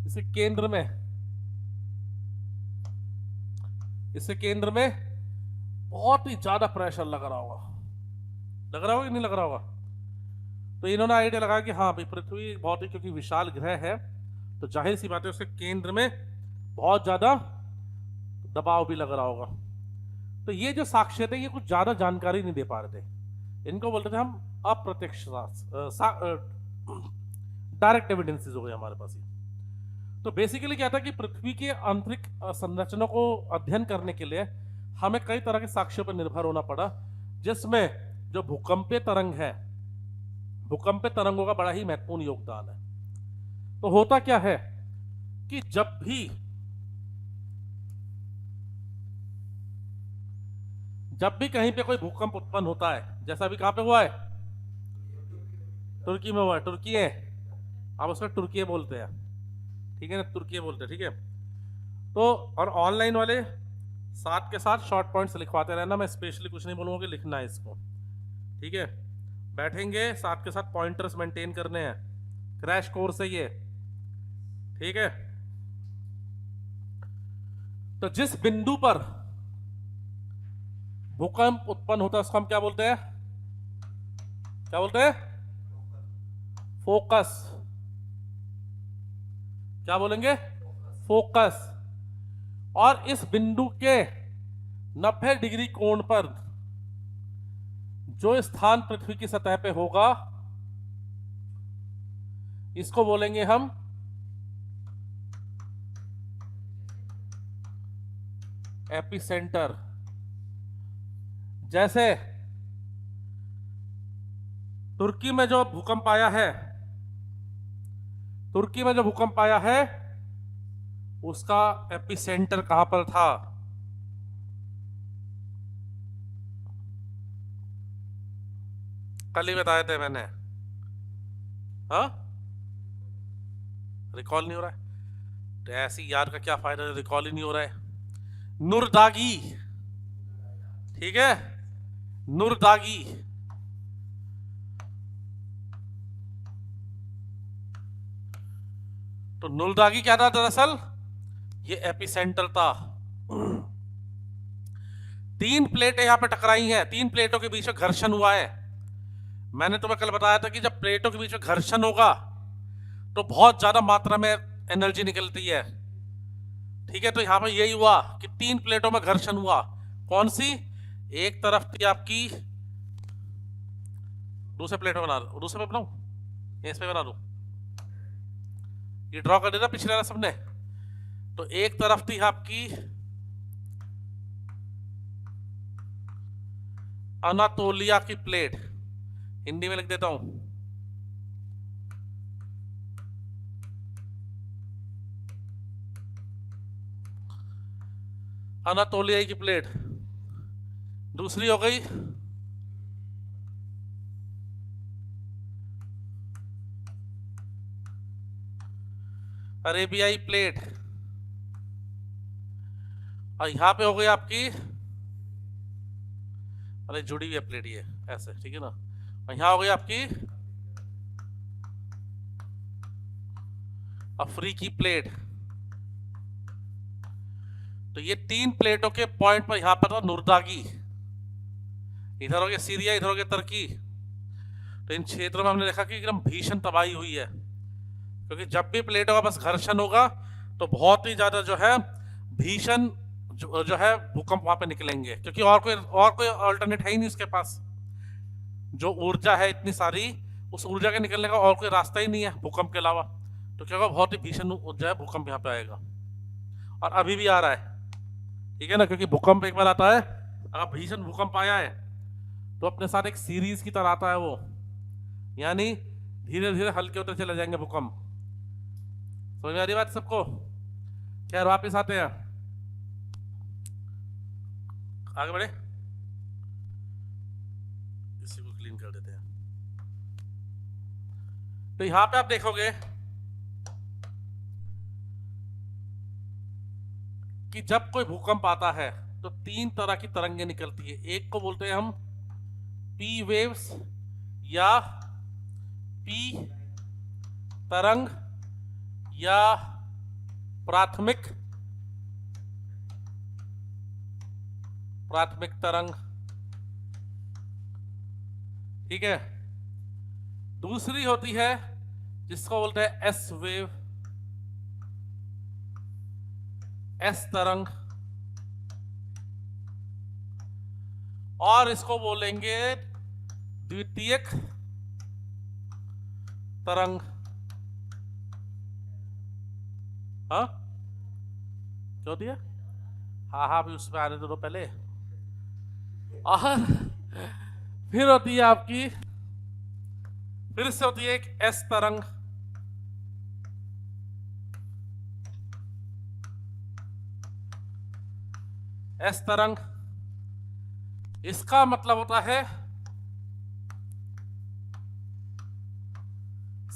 इसके केंद्र में, इसके केंद्र में बहुत ही ज्यादा प्रेशर लग रहा होगा, लग रहा होगा कि नहीं लग रहा होगा। तो इन्होंने आइडिया लगाया कि हाँ भाई पृथ्वी बहुत ही क्योंकि विशाल ग्रह है, तो जाहिर सी बात है उसके केंद्र में बहुत ज्यादा दबाव भी लग रहा होगा। तो ये जो साक्ष्य थे ये कुछ ज्यादा जानकारी नहीं दे पा रहे थे, इनको बोलते थे हम अप्रत्यक्ष डायरेक्ट एविडेंसेस हो गए हमारे पास ये। तो बेसिकली क्या था कि पृथ्वी के आंतरिक संरचना को अध्ययन करने के लिए हमें कई तरह के साक्ष्यों पर निर्भर होना पड़ा, जिसमें जो भूकंपीय तरंग है, भूकंपीय तरंगों का बड़ा ही महत्वपूर्ण योगदान है। तो होता क्या है कि जब भी कहीं पे कोई भूकंप उत्पन्न होता है, जैसा अभी कहां पे हुआ है, तुर्की में हुआ है, तुर्की है, आप उसका तुर्की बोलते हैं, ठीक है ना, तुर्की बोलते हैं, ठीक है। तो और ऑनलाइन वाले साथ के साथ शॉर्ट पॉइंट्स लिखवाते रहना, मैं स्पेशली कुछ नहीं बोलूंगा कि लिखना है इसको, ठीक है। बैठेंगे साथ के साथ पॉइंटर्स मेंटेन करने हैं, क्रैश कोर्स है ये, ठीक है। तो जिस बिंदु पर भूकंप उत्पन्न होता है उसको हम क्या बोलते हैं, क्या बोलते हैं, फोकस, क्या बोलेंगे, फोकस। और इस बिंदु के 90 डिग्री कोण पर जो स्थान पृथ्वी की सतह पे होगा इसको बोलेंगे हम एपिसेंटर। जैसे तुर्की में जो भूकंप आया है, तुर्की में जो भूकंप आया है उसका एपिसेंटर कहां पर था, कल ही बताए थे मैंने, हाँ, रिकॉल नहीं हो रहा है तो ऐसी यार का क्या फायदा, रिकॉल ही नहीं हो रहा है। नुरदागी, ठीक है, नुरदागी। तो नुरदागी क्या था दरअसल, ये एपिसेंटर था। तीन प्लेटें यहां पे टकराई हैं, तीन प्लेटों के बीच में घर्षण हुआ है। मैंने तुम्हें कल बताया था कि जब प्लेटों के बीच में घर्षण होगा तो बहुत ज्यादा मात्रा में एनर्जी निकलती है, ठीक है। तो यहां पर यही हुआ कि तीन प्लेटों में घर्षण हुआ। कौन सी, एक तरफ थी आपकी, दूसरे प्लेट में बना, दूसरे पे बनाऊं, इस पे बना दूं, ये ड्रॉ कर देना पिछले वाला सबने। तो एक तरफ थी आपकी अनातोलिया की प्लेट, हिंदी में लिख देता हूं, अनातोलिया की प्लेट। दूसरी हो गई अरेबियाई प्लेट, और यहां पे हो गई आपकी, अरे जुड़ी हुई है प्लेट ये ऐसे, ठीक है ना। और यहां हो गई आपकी अफ्रीकी प्लेट। तो ये तीन प्लेटों के पॉइंट पर यहां पर था नुरदागी, इधर हो गया सीरिया, इधर हो गया तुर्की। तो इन क्षेत्रों में हमने देखा कि एकदम भीषण तबाही हुई है, क्योंकि जब भी प्लेटों का बस घर्षण होगा तो बहुत ही ज्यादा जो है भीषण जो है भूकंप वहां पे निकलेंगे, क्योंकि और कोई अल्टरनेट है ही नहीं उसके पास। जो ऊर्जा है इतनी सारी, उस ऊर्जा के निकलने का और कोई रास्ता ही नहीं है भूकंप के अलावा। तो क्या होगा, बहुत ही भीषण जो है भूकंप यहाँ पे आएगा, और अभी भी आ रहा है, ठीक है ना। क्योंकि भूकंप एक बार आता है, अगर भीषण भूकंप आया है तो अपने साथ एक सीरीज की तरह आता है वो, यानी धीरे धीरे हल्के होते चले जाएंगे भूकंप। समझ में आ रही बात सबको, क्या वापिस आते हैं, आगे बढ़े, इसी को क्लीन कर देते हैं। तो यहां पे आप देखोगे कि जब कोई भूकंप आता है तो तीन तरह की तरंगें निकलती है। एक को बोलते हैं हम पी वेव्स या पी तरंग या प्राथमिक तरंग, ठीक है। दूसरी होती है जिसको बोलते हैं एस वेव, एस तरंग, और इसको बोलेंगे द्वितीयक तरंग। हाँ क्यों दिया? हाँ अभी उसमें आने दो पहले। और फिर होती है आपकी, फिर से होती है एक एस तरंग, एस तरंग। इसका मतलब होता है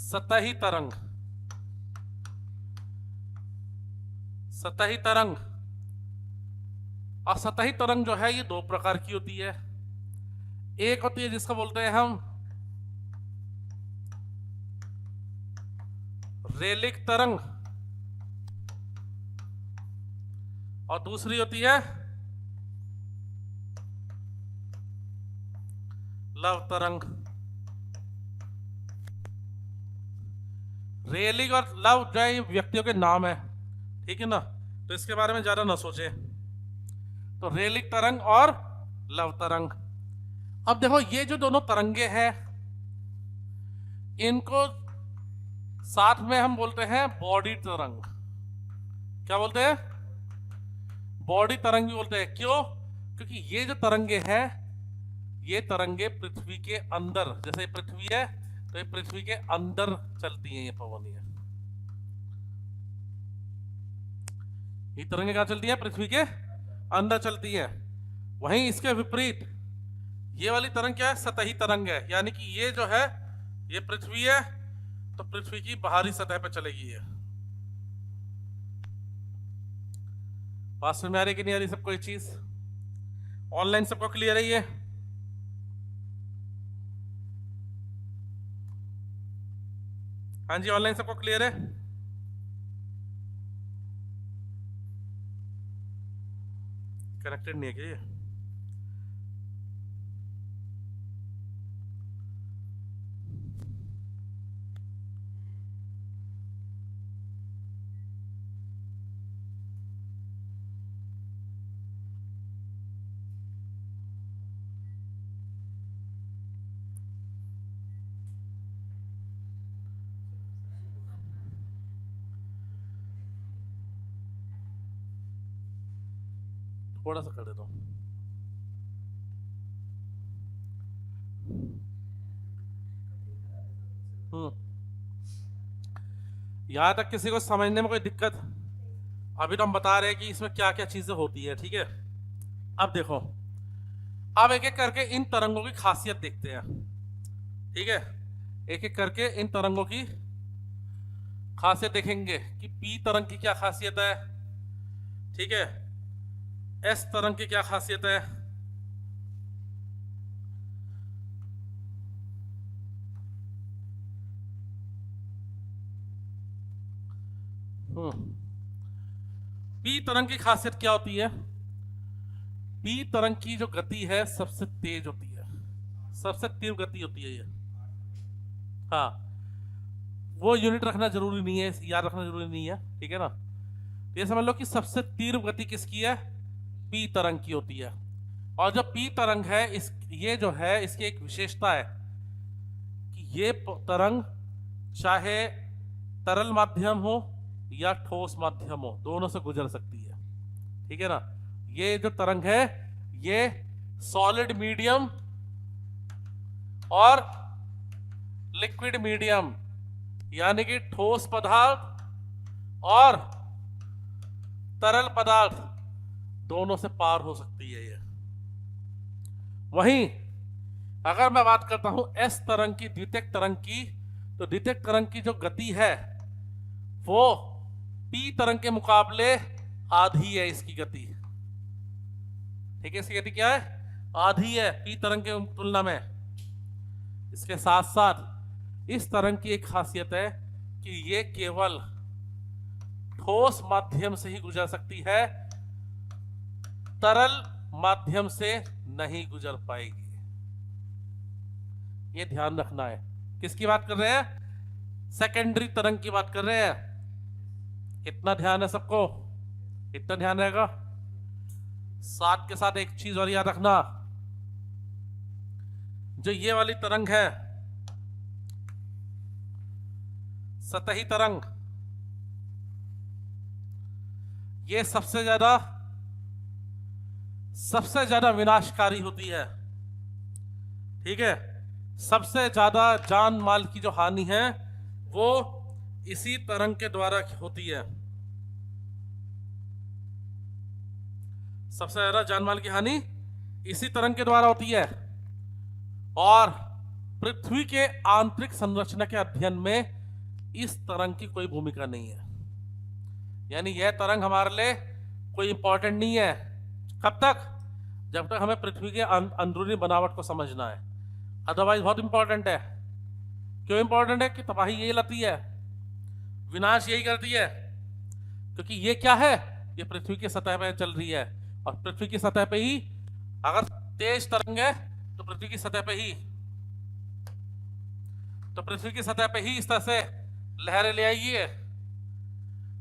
सतही तरंग, सतही तरंग। और सतही तरंग जो है ये दो प्रकार की होती है। एक होती है जिसको बोलते हैं हम रेलिक तरंग, और दूसरी होती है लव तरंग। रेलिक और लव जो है व्यक्तियों के नाम है, ठीक है ना, तो इसके बारे में ज्यादा ना सोचे। तो रेलिक तरंग और लव तरंग। अब देखो ये जो दोनों तरंगे हैं इनको साथ में हम बोलते हैं बॉडी तरंग। क्या बोलते हैं? बॉडी तरंग भी बोलते हैं। क्यों? क्योंकि ये जो तरंगे हैं ये तरंगे पृथ्वी के अंदर, जैसे पृथ्वी है तो ये पृथ्वी के अंदर चलती हैं। ये पवन ये तरंगे कहां चलती है? पृथ्वी के अंदर चलती है। वहीं इसके विपरीत ये वाली तरंग क्या है? सतही तरंग है। यानी कि ये जो है ये पृथ्वी है तो पृथ्वी की बाहरी सतह पर चलेगी। ये बात समझ में आ रही कि नहीं आ रही सबको? ये चीज ऑनलाइन सबको क्लियर है? ये हाँ जी, ऑनलाइन सबको क्लियर है? कनेक्टेड नहीं है क्या ये? थोड़ा सा कर देता हूं। यहां तक किसी को समझने में कोई दिक्कत? अभी तो हम बता रहे हैं कि इसमें क्या क्या चीजें होती है, ठीक है। अब देखो, अब एक एक करके इन तरंगों की खासियत देखते हैं, ठीक है। एक एक करके इन तरंगों की खासियत देखेंगे कि पी तरंग की क्या खासियत है, ठीक है। एस तरंग की क्या खासियत है, पी तरंग की खासियत क्या होती है? पी तरंग की जो गति है सबसे तेज होती है, सबसे तीव्र गति होती है ये। हाँ, वो यूनिट रखना जरूरी नहीं है, याद रखना जरूरी नहीं है, ठीक है ना। ये समझ लो कि सबसे तीव्र गति किसकी है? पी तरंग की होती है। और जो पी तरंग है ये जो है इसकी एक विशेषता है कि ये तरंग चाहे तरल माध्यम हो या ठोस माध्यम हो, दोनों से गुजर सकती है, ठीक है ना। ये जो तरंग है ये सॉलिड मीडियम और लिक्विड मीडियम यानी कि ठोस पदार्थ और तरल पदार्थ दोनों से पार हो सकती है ये। वहीं अगर मैं बात करता हूं एस तरंग की, द्वितीयक तरंग की, तो द्वितीयक तरंग की जो गति है वो पी तरंग के मुकाबले आधी है इसकी गति, ठीक है। इसकी गति क्या है? आधी है पी तरंग के तुलना में। इसके साथ साथ इस तरंग की एक खासियत है कि ये केवल ठोस माध्यम से ही गुजर सकती है, तरल माध्यम से नहीं गुजर पाएगी। ये ध्यान रखना है। किसकी बात कर रहे हैं? सेकेंडरी तरंग की बात कर रहे हैं। इतना ध्यान है सबको? इतना ध्यान रहेगा। साथ के साथ एक चीज और याद रखना, जो ये वाली तरंग है, सतही तरंग, ये सबसे ज्यादा विनाशकारी होती है। ठीक है, सबसे ज्यादा जान माल की जो हानि है वो इसी तरंग के द्वारा होती है। सबसे ज्यादा जान माल की हानि इसी तरंग के द्वारा होती है। और पृथ्वी के आंतरिक संरचना के अध्ययन में इस तरंग की कोई भूमिका नहीं है। यानी यह तरंग हमारे लिए कोई इंपॉर्टेंट नहीं है। कब तक? जब तक हमें पृथ्वी के अंदरूनी बनावट को समझना है। अदरवाइज बहुत इंपॉर्टेंट है। क्यों इंपॉर्टेंट है? कि तबाही यही लाती है, विनाश यही करती है। क्योंकि ये क्या है? ये पृथ्वी की सतह पे चल रही है, और पृथ्वी की सतह पे ही अगर तेज तरंग है तो पृथ्वी की सतह पे ही इस तरह से लहरें ले आएगी।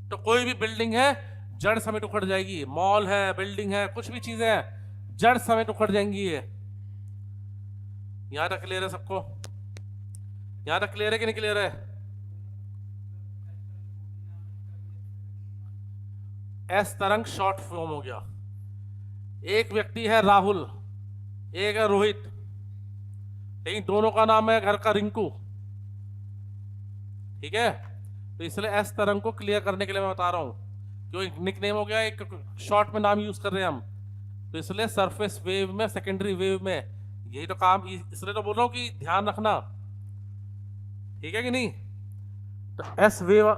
तो कोई भी बिल्डिंग है जड़ समेत उखड़ जाएगी। मॉल है, बिल्डिंग है, कुछ भी चीजें हैं, जड़ समेत उखड़ जाएंगी। ये यहां तक क्लियर है सबको? यहां तक क्लियर है कि नहीं क्लियर है? एस तरंग शॉर्ट फॉर्म हो गया। एक व्यक्ति है राहुल, एक है रोहित, लेकिन दोनों का नाम है घर का रिंकू। ठीक है, तो इसलिए एस तरंग को क्लियर करने के लिए मैं बता रहा हूं। क्यों? एक निकनेम हो गया, एक शॉर्ट में नाम यूज कर रहे हैं हम, तो इसलिए सरफेस वेव में, सेकेंडरी वेव में यही तो काम, इसलिए तो बोल रहा हूं कि ध्यान रखना। ठीक है कि नहीं? तो एस वेव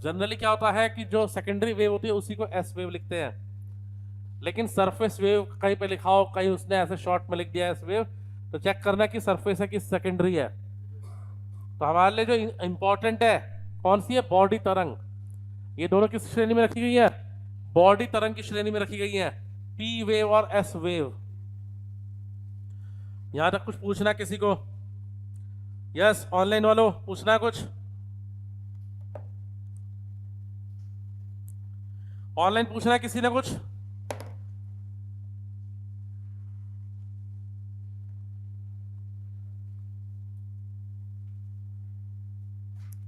जनरली क्या होता है कि जो सेकेंडरी वेव होती है उसी को एस वेव लिखते हैं। लेकिन सरफेस वेव कहीं पे लिखा हो, कहीं उसने ऐसे शॉर्ट में लिख दिया एस वेव, तो चेक करना कि सरफेस है कि सेकेंडरी है। तो हमारे लिए जो इंपॉर्टेंट है कौन सी है? बॉडी तरंग। ये दोनों किस श्रेणी में रखी गई है? बॉडी तरंग की श्रेणी में रखी गई है, पी वेव और एस वेव। यहां तक कुछ पूछना किसी को? यस, ऑनलाइन वालों पूछना है कुछ? ऑनलाइन पूछना है किसी ने कुछ?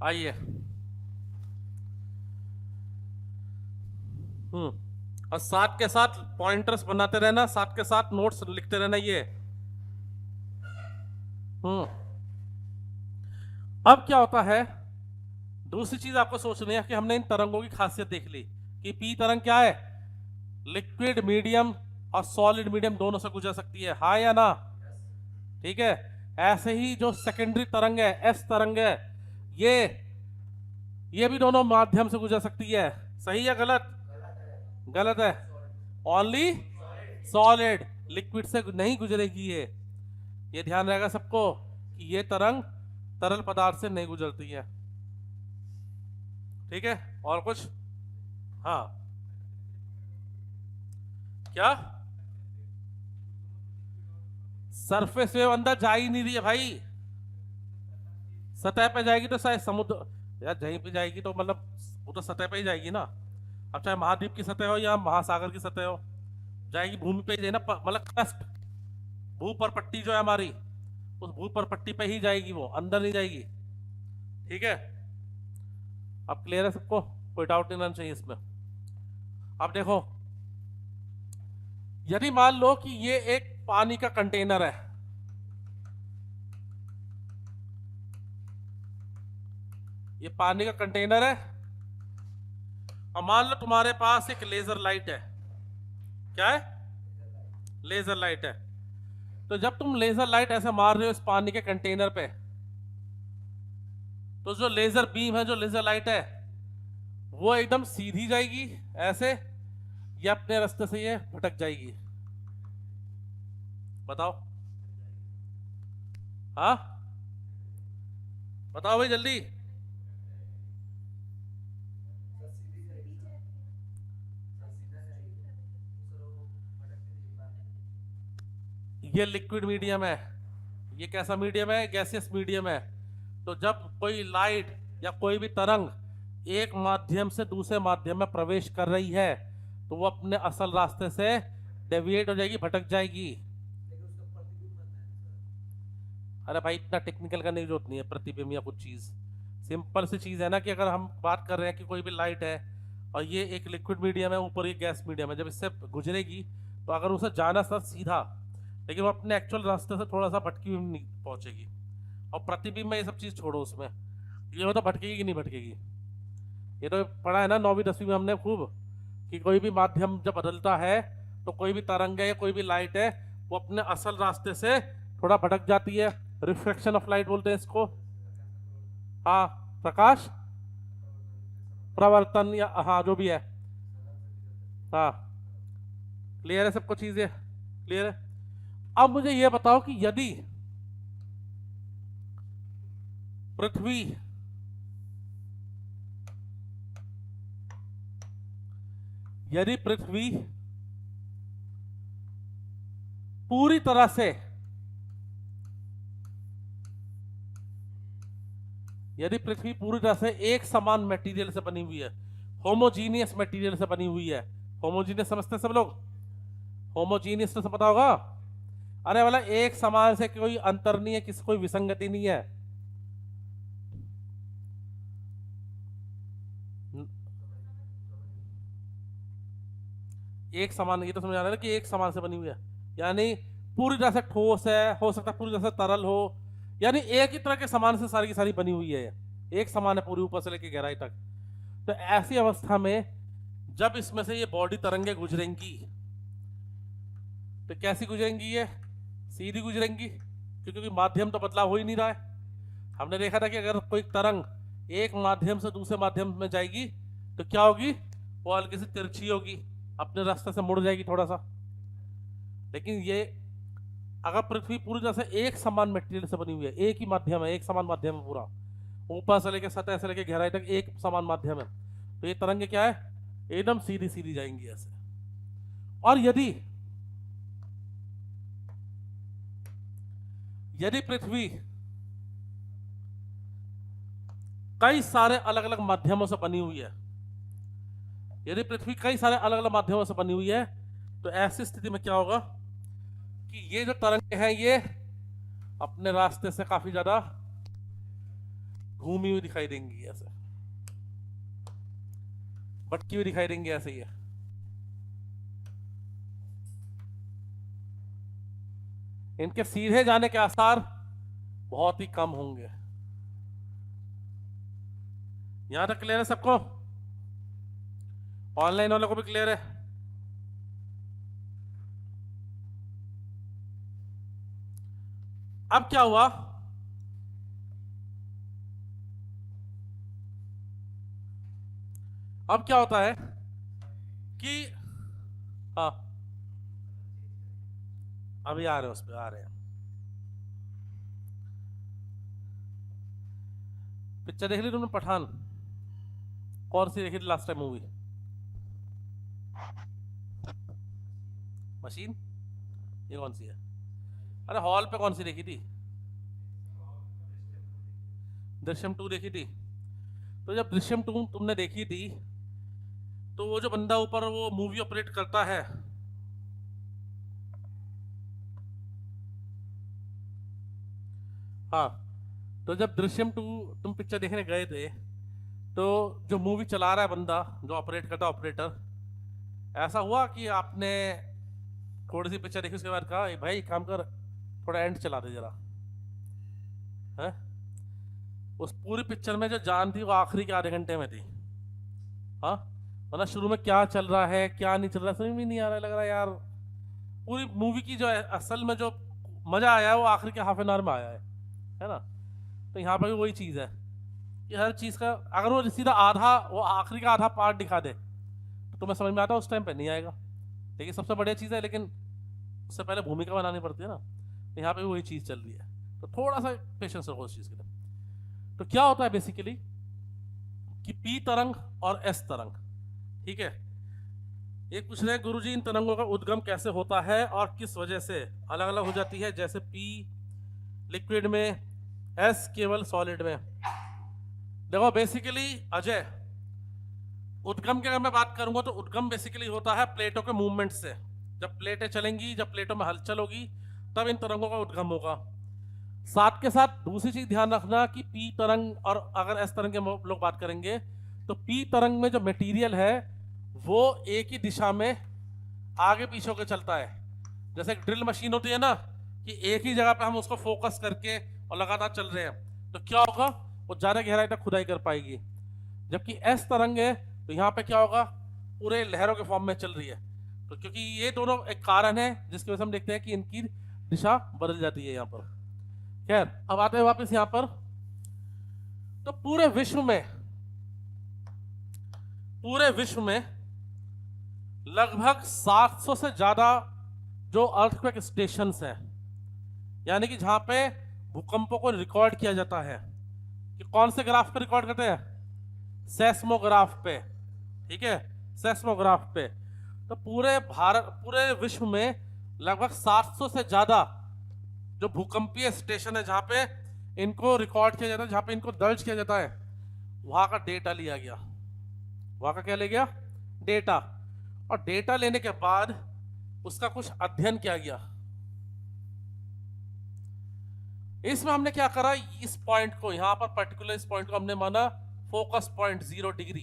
आइए। और साथ के साथ पॉइंटर्स बनाते रहना, साथ के साथ नोट्स लिखते रहना। ये अब क्या होता है, दूसरी चीज आपको सोचनी है कि हमने इन तरंगों की खासियत देख ली कि पी तरंग क्या है? लिक्विड मीडियम और सॉलिड मीडियम दोनों से गुजर सकती है, हाँ या ना? ठीक है, ऐसे ही जो सेकेंडरी तरंग है, एस तरंग है, ये भी दोनों माध्यम से गुजर सकती है। सही या गलत? गलत है। ओनली सॉलिड, लिक्विड से नहीं गुजरेगी ये ध्यान रहेगा सबको कि ये तरंग तरल पदार्थ से नहीं गुजरती है। ठीक है, और कुछ? हाँ, क्या? सरफेस वेव अंदर जा ही नहीं रही है भाई। सतह पे जाएगी तो शायद समुद्र या कहीं पे जाएगी, तो मतलब वो तो सतह पे ही जाएगी ना। अब चाहे महाद्वीप की सतह हो या महासागर की सतह हो, जाएगी भूमि पे ही जाए ना, मतलब क्रस्ट, भू पर पट्टी जो है हमारी, उस भू पर पट्टी पे ही जाएगी, वो अंदर नहीं जाएगी। ठीक है, अब क्लियर है सबको? कोई डाउट नहीं रहना चाहिए इसमें। अब देखो, यदि मान लो कि ये एक पानी का कंटेनर है, ये पानी का कंटेनर है, और मान लो तुम्हारे पास एक लेजर लाइट है। क्या है? लेजर लाइट है। तो जब तुम लेजर लाइट ऐसे मार रहे हो इस पानी के कंटेनर पे, तो जो लेजर बीम है, जो लेजर लाइट है, वो एकदम सीधी जाएगी ऐसे, या अपने रास्ते से ये भटक जाएगी? बताओ। हाँ, बताओ भाई जल्दी। ये लिक्विड मीडियम है, ये कैसा मीडियम है? गैसियस मीडियम है। तो जब कोई लाइट या कोई भी तरंग एक माध्यम से दूसरे माध्यम में प्रवेश कर रही है तो वो अपने असल रास्ते से डेविएट हो जाएगी, भटक जाएगी। अरे भाई इतना टेक्निकल करने की जरूरत नहीं है। प्रतिबिंब या कुछ चीज, सिंपल सी चीज है ना कि अगर हम बात कर रहे हैं कि कोई भी लाइट है और ये एक लिक्विड मीडियम है, ऊपर ये गैस मीडियम है, जब इससे गुजरेगी तो अगर उसे जाना था सीधा, लेकिन वो अपने एक्चुअल रास्ते से थोड़ा सा भटकी हुई नहीं पहुंचेगी। और प्रतिबिंब में ये सब चीज छोड़ो, उसमें ये मतलब भटकेगी कि नहीं भटकेगी। ये तो पढ़ा है ना 9वीं 10वीं में हमने खूब, कि कोई भी माध्यम जब बदलता है तो कोई भी तरंग है या कोई भी लाइट है वो अपने असल रास्ते से थोड़ा भटक जाती है। रिफ्लेक्शन ऑफ लाइट बोलते हैं इसको। हाँ, प्रकाश प्रवर्तन, या हाँ जो भी है। हाँ, क्लियर है सबको? चीजें क्लियर है? अब मुझे यह बताओ कि यदि पृथ्वी पूरी तरह से एक समान मटेरियल से बनी हुई है, होमोजीनियस मटेरियल से बनी हुई है। होमोजीनियस समझते हैं सब लोग? होमोजीनियस तो पता होगा। अरे वाला एक समान से कोई अंतर नहीं है, किसी कोई विसंगति नहीं है। एक समान, ये तो समझ आ रहा है कि एक समान से बनी हुई है, यानी पूरी तरह से ठोस है, हो सकता है पूरी तरह से तरल हो, यानी एक ही तरह के सामान से सारी की सारी बनी हुई है, एक समान है पूरी ऊपर से लेकर गहराई तक। तो ऐसी अवस्था में जब इसमें से ये बॉडी तरंगे गुजरेंगी तो कैसी गुजरेंगी? ये सीधी गुजरेंगी, क्योंकि माध्यम तो बदलाव हो ही नहीं रहा है। हमने देखा था कि अगर कोई तरंग एक माध्यम से दूसरे माध्यम में जाएगी तो क्या होगी? वो हल्की सी तिरछी होगी, अपने रास्ते से मुड़ जाएगी थोड़ा सा। लेकिन ये अगर पृथ्वी पूरी तरह से एक समान मटेरियल से बनी हुई है, एक ही माध्यम है, एक समान माध्यम है पूरा, ऊपर से लेकर सतह से लेकर गहराई तक एक समान माध्यम है, तो ये तरंगे क्या है? एकदम सीधी सीधी जाएंगी ऐसे। और यदि पृथ्वी कई सारे अलग अलग माध्यमों से बनी हुई है, यदि पृथ्वी कई सारे अलग अलग माध्यमों से बनी हुई है, तो ऐसी स्थिति में क्या होगा कि ये जो तरंगे हैं ये अपने रास्ते से काफी ज्यादा घूमी हुई दिखाई देंगी, ऐसे भटकी हुई दिखाई देंगी, ऐसे ही है। इनके सीधे जाने के आसार बहुत ही कम होंगे। यहां तक क्लियर है सबको? ऑनलाइन वालों को भी क्लियर है? अब क्या हुआ? अब क्या होता है कि हाँ, अभी आ रहे हैं, उस पर आ रहे हैं। पिक्चर देख ली तुमने पठान? कौन सी देखी थी लास्ट टाइम मूवी? मशीन? ये कौन सी है? अरे हॉल पे कौन सी देखी थी? दृश्यम 2 देखी थी। तो जब दृश्यम 2 तुमने देखी थी तो वो जो बंदा ऊपर वो मूवी ऑपरेट करता है, हाँ, तो जब दृश्यम 2 तुम पिक्चर देखने गए थे तो जो मूवी चला रहा है बंदा, जो ऑपरेट करता है ऑपरेटर, ऐसा हुआ कि आपने थोड़ी सी पिक्चर देखी उसके बाद कहा भाई काम कर, थोड़ा एंड चला दे जरा, है? उस पूरी पिक्चर में जो जान थी वो आखिरी के आधे घंटे में थी। हाँ, वरना शुरू में क्या चल रहा है क्या नहीं चल रहा समझ में नहीं आ रहा, लग रहा है यार पूरी मूवी की जो है असल में जो मजा आया है वो आखिरी के हाफ एन आवर में आया है ना? तो यहाँ पर भी वही चीज है कि हर चीज का अगर वो सीधा आधा, वो आखिरी का आधा पार्ट दिखा दे तो तुम्हें समझ में आता है, उस टाइम पे नहीं आएगा। लेकिन सबसे बढ़िया चीज है, लेकिन उससे पहले भूमिका बनानी पड़ती है ना, तो यहाँ पे वही चीज चल रही है, तो थोड़ा सा पेशेंस रखो उस चीज के लिए। तो क्या होता है बेसिकली कि पी तरंग और एस तरंग, ठीक है, एक पूछ रहे हैं गुरुजी, इन तरंगों का उद्गम कैसे होता है और किस वजह से अलग अलग हो जाती है, जैसे P लिक्विड में, S केवल सॉलिड में। देखो बेसिकली अजय, उद्गम की अगर मैं बात करूंगा तो उद्गम बेसिकली होता है प्लेटों के मूवमेंट से। जब प्लेटें चलेंगी, जब प्लेटों में हलचल होगी, तब इन तरंगों का उद्गम होगा। साथ के साथ दूसरी चीज ध्यान रखना कि पी तरंग और अगर एस तरंग के लोग बात करेंगे तो पी तरंग में जो मटेरियल है वो एक ही दिशा में आगे पीछे होकर चलता है। जैसे एक ड्रिल मशीन होती है ना, कि एक ही जगह पे हम उसको फोकस करके और लगातार चल रहे हैं, तो क्या होगा, वो ज्यादा गहराई तक खुदाई कर पाएगी। जबकि एस तरंग है तो यहाँ पे क्या होगा, पूरे लहरों के फॉर्म में चल रही है। तो क्योंकि ये दोनों एक कारण है जिसकी वजह से हम देखते हैं कि इनकी दिशा बदल जाती है यहाँ पर। खैर, अब आते हैं वापस यहाँ पर। तो पूरे विश्व में लगभग 700 से ज्यादा जो अर्थक्वेक स्टेशंस हैं, यानी कि जहां पे भूकंपों को रिकॉर्ड किया जाता है। कि कौन से ग्राफ पे रिकॉर्ड करते हैं, सेस्मोग्राफ पे, ठीक है, सेस्मोग्राफ पे। तो पूरे विश्व में लगभग 700 से ज्यादा जो भूकंपीय स्टेशन है जहां पे इनको रिकॉर्ड किया जाता है, जहां पे इनको दर्ज किया जाता है, वहां का डेटा लिया गया। वहां का क्या लिया गया, डेटा। और डेटा लेने के बाद उसका कुछ अध्ययन किया गया। इसमें हमने क्या करा, इस पॉइंट को यहां पर पर्टिकुलर इस पॉइंट को हमने माना फोकस पॉइंट 0 डिग्री।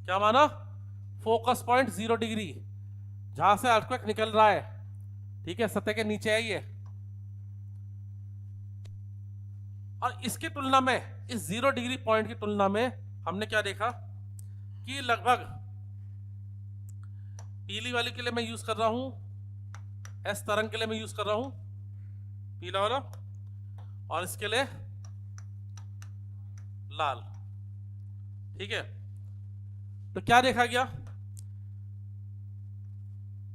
क्या माना, फोकस पॉइंट 0 डिग्री, जहां से अर्थक्वेक निकल रहा है, ठीक है, सतह के नीचे है ये। और इसकी तुलना में, इस 0 डिग्री पॉइंट की तुलना में हमने क्या देखा कि लगभग पीली वाली के लिए मैं यूज कर रहा हूं, एस तरंग के लिए मैं यूज कर रहा हूं पीला वाला, और इसके लिए लाल, ठीक है। तो क्या देखा गया,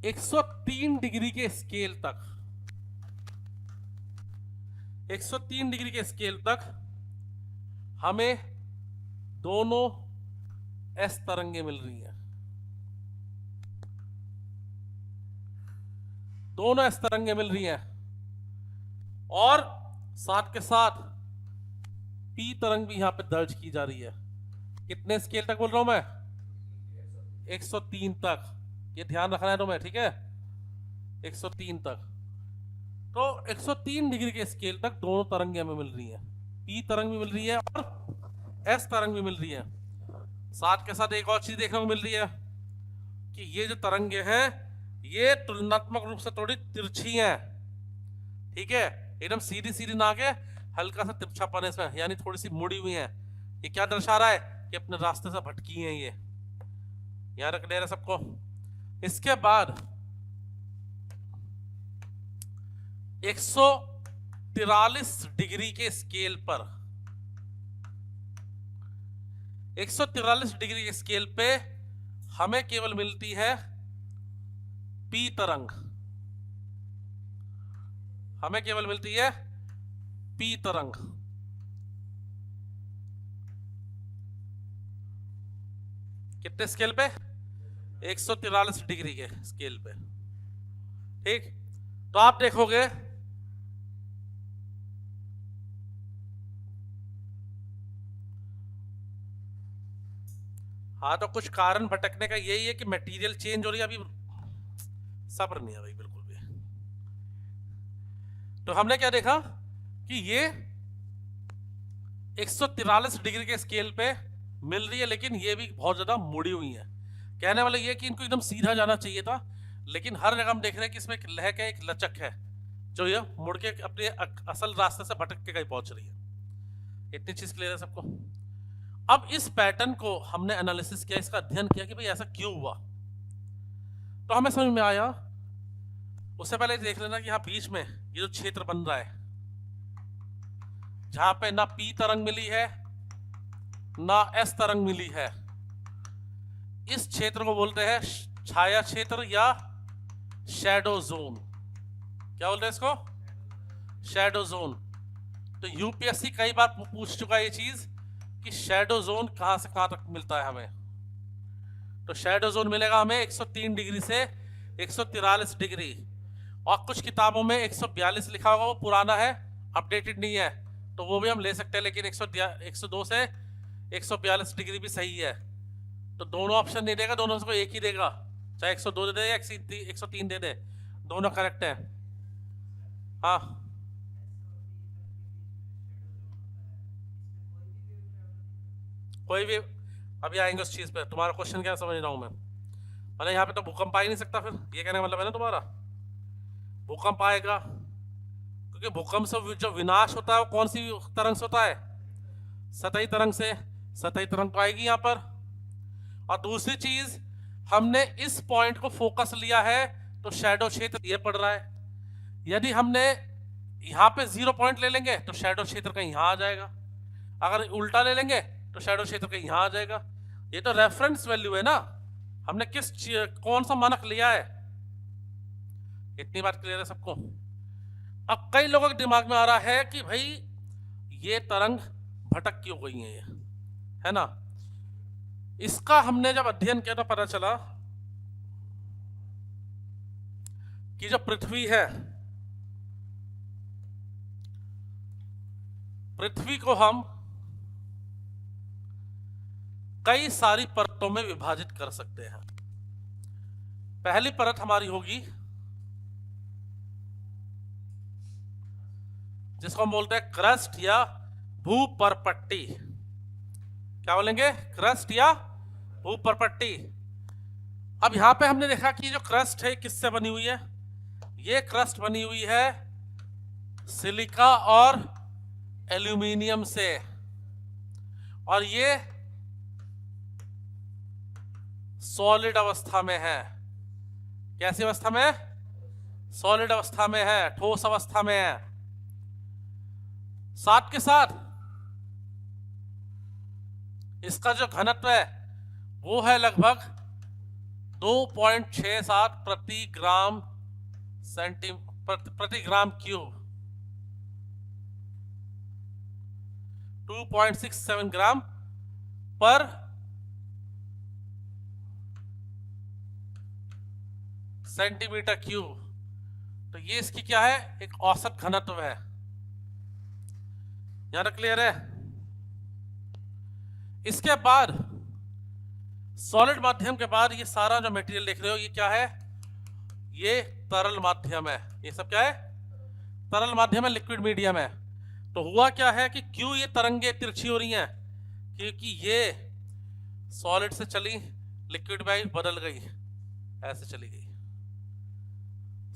103 डिग्री के स्केल तक, 103 डिग्री के स्केल तक हमें दोनों एस तरंगे मिल रही हैं। दोनों एस तरंगे मिल रही हैं, और साथ के साथ पी तरंग भी यहां पे दर्ज की जा रही है। कितने स्केल तक बोल रहा हूं मैं, 103 तक। ये ध्यान रखना है तुम्हें, ठीक है, 103 तक। तो 103 डिग्री के स्केल तक दोनों तरंगे हमें मिल रही हैं, पी तरंग भी मिल रही है और एस तरंग भी मिल रही है। साथ के साथ एक और चीज देखने को मिल रही है कि ये जो तरंगे हैं ये तुलनात्मक रूप से थोड़ी तिरछी हैं, ठीक है, एकदम सीधी सीधी ना के हल्का सा तिरछापन है इसमें, यानी थोड़ी सी मुड़ी हुई है। ये क्या दर्शा रहा है कि अपने रास्ते से भटकी हैं ये, यहां रख ले रहे सबको। इसके बाद 143 डिग्री के स्केल पर, 143 डिग्री के स्केल पे हमें केवल मिलती है पी तरंग, हमें केवल मिलती है पी तरंग। कितने स्केल पे, 143 डिग्री के स्केल पे, ठीक। तो आप देखोगे हाँ, तो कुछ कारण भटकने का यही है कि मटेरियल चेंज हो रही है, अभी सब्र नहीं है भाई बिल्कुल भी। तो हमने क्या देखा कि ये 143 डिग्री के स्केल पे मिल रही है, लेकिन ये भी बहुत ज्यादा मुड़ी हुई है। कहने वाला ये कि इनको एकदम सीधा जाना चाहिए था, लेकिन हर जगह हम देख रहे हैं कि इसमें एक लहक है, एक लचक है, जो ये मुड़ के अपने असल रास्ते से भटक के कहीं पहुंच रही है। इतनी चीज क्लियर है सबको। अब इस पैटर्न को हमने एनालिसिस किया, इसका अध्ययन किया कि भाई ऐसा क्यों हुआ। तो हमें समझ में आया, उससे पहले देख लेना कि यहाँ बीच में ये जो क्षेत्र बन रहा है, जहां पे ना पी तरंग मिली है ना एस तरंग मिली है, इस क्षेत्र को बोलते हैं छाया क्षेत्र या शैडो जोन। क्या बोलते हैं इसको, शैडो जोन। तो यूपीएससी कई बार पूछ चुका है ये चीज कि शैडो जोन कहां से कहां तक मिलता है हमें। तो शैडो जोन मिलेगा हमें 103 डिग्री से 143 डिग्री। और कुछ किताबों में 142 लिखा होगा, वो पुराना है, अपडेटेड नहीं है, तो वो भी हम ले सकते हैं, लेकिन 102 से 142 डिग्री भी सही है। तो दोनों ऑप्शन नहीं देगा, दोनों से कोई एक ही देगा, चाहे 102 दे दे या 103 दे दे, दोनों करेक्ट है। हाँ कोई भी, अभी आएंगे उस चीज पे। तुम्हारा क्वेश्चन क्या समझ रहा हूं मैं, मतलब यहाँ पे तो भूकंप आ ही नहीं सकता, फिर ये कहने का मतलब है ना तुम्हारा भूकंप आएगा, क्योंकि भूकंप से जो विनाश होता है वो कौन सी तरंग से होता है, सतही तरंग से। सतही तरंग तो आएगी यहाँ पर। और दूसरी चीज, हमने इस पॉइंट को फोकस लिया है तो शैडो क्षेत्र ये पड़ रहा है। यदि हमने यहाँ पे 0 पॉइंट ले लेंगे तो शैडो क्षेत्र कहीं यहाँ आ जाएगा, अगर उल्टा ले लेंगे तो शैडो क्षेत्र कहीं यहाँ आ जाएगा। ये तो रेफरेंस वैल्यू है ना, हमने कौन सा मानक लिया है, इतनी बात क्लियर है सबको। अब कई लोगों के दिमाग में आ रहा है कि भाई ये तरंग भटक क्यों गई है ना। इसका हमने जब अध्ययन किया तो पता चला कि जो पृथ्वी है, पृथ्वी को हम कई सारी परतों में विभाजित कर सकते हैं। पहली परत हमारी होगी जिसको हम बोलते हैं क्रस्ट या भूपरपट्टी। क्या बोलेंगे, क्रस्ट या भूपरपट्टी। अब यहां पे हमने देखा कि जो क्रस्ट है किससे बनी हुई है, ये क्रस्ट बनी हुई है सिलिका और एल्यूमिनियम से, और ये सॉलिड अवस्था में है। कैसी अवस्था में, सॉलिड अवस्था में है, ठोस अवस्था में है। साथ के साथ इसका जो घनत्व है वो है लगभग 2.67 प्रति ग्राम क्यूब, 2.67 ग्राम पर सेंटीमीटर क्यूब। तो ये इसकी क्या है, एक औसत घनत्व है। यहां तक क्लियर है। इसके बाद सॉलिड माध्यम के बाद ये सारा जो मटेरियल देख रहे हो ये क्या है, ये तरल माध्यम है। ये सब क्या है, तरल माध्यम है, लिक्विड मीडियम है। तो हुआ क्या है कि क्यों ये तरंगे तिरछी हो रही हैं, क्योंकि ये सॉलिड से चली, लिक्विड में आई, बदल गई, ऐसे चली गई,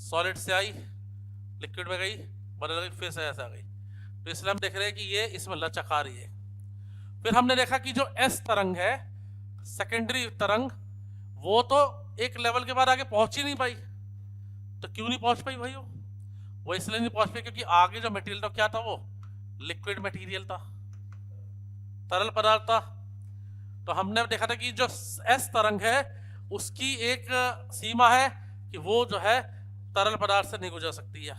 सॉलिड से आई, लिक्विड में गई, बदल गई, फिर से ऐसे आ गई। तो इसलिए हम देख रहे हैं कि ये इसमें लचक आ रही है। फिर हमने देखा कि जो एस तरंग है, सेकेंडरी तरंग, वो तो एक लेवल के बाद आगे पहुंच ही नहीं पाई। तो क्यों नहीं पहुंच पाई भाई, वो इसलिए नहीं पहुंच पाई क्योंकि आगे जो मटेरियल था क्या था, वो लिक्विड मटेरियल था, तरल पदार्थ था। तो हमने देखा था कि जो एस तरंग है उसकी एक सीमा है कि वो जो है तरल पदार्थ से नहीं गुजर सकती है।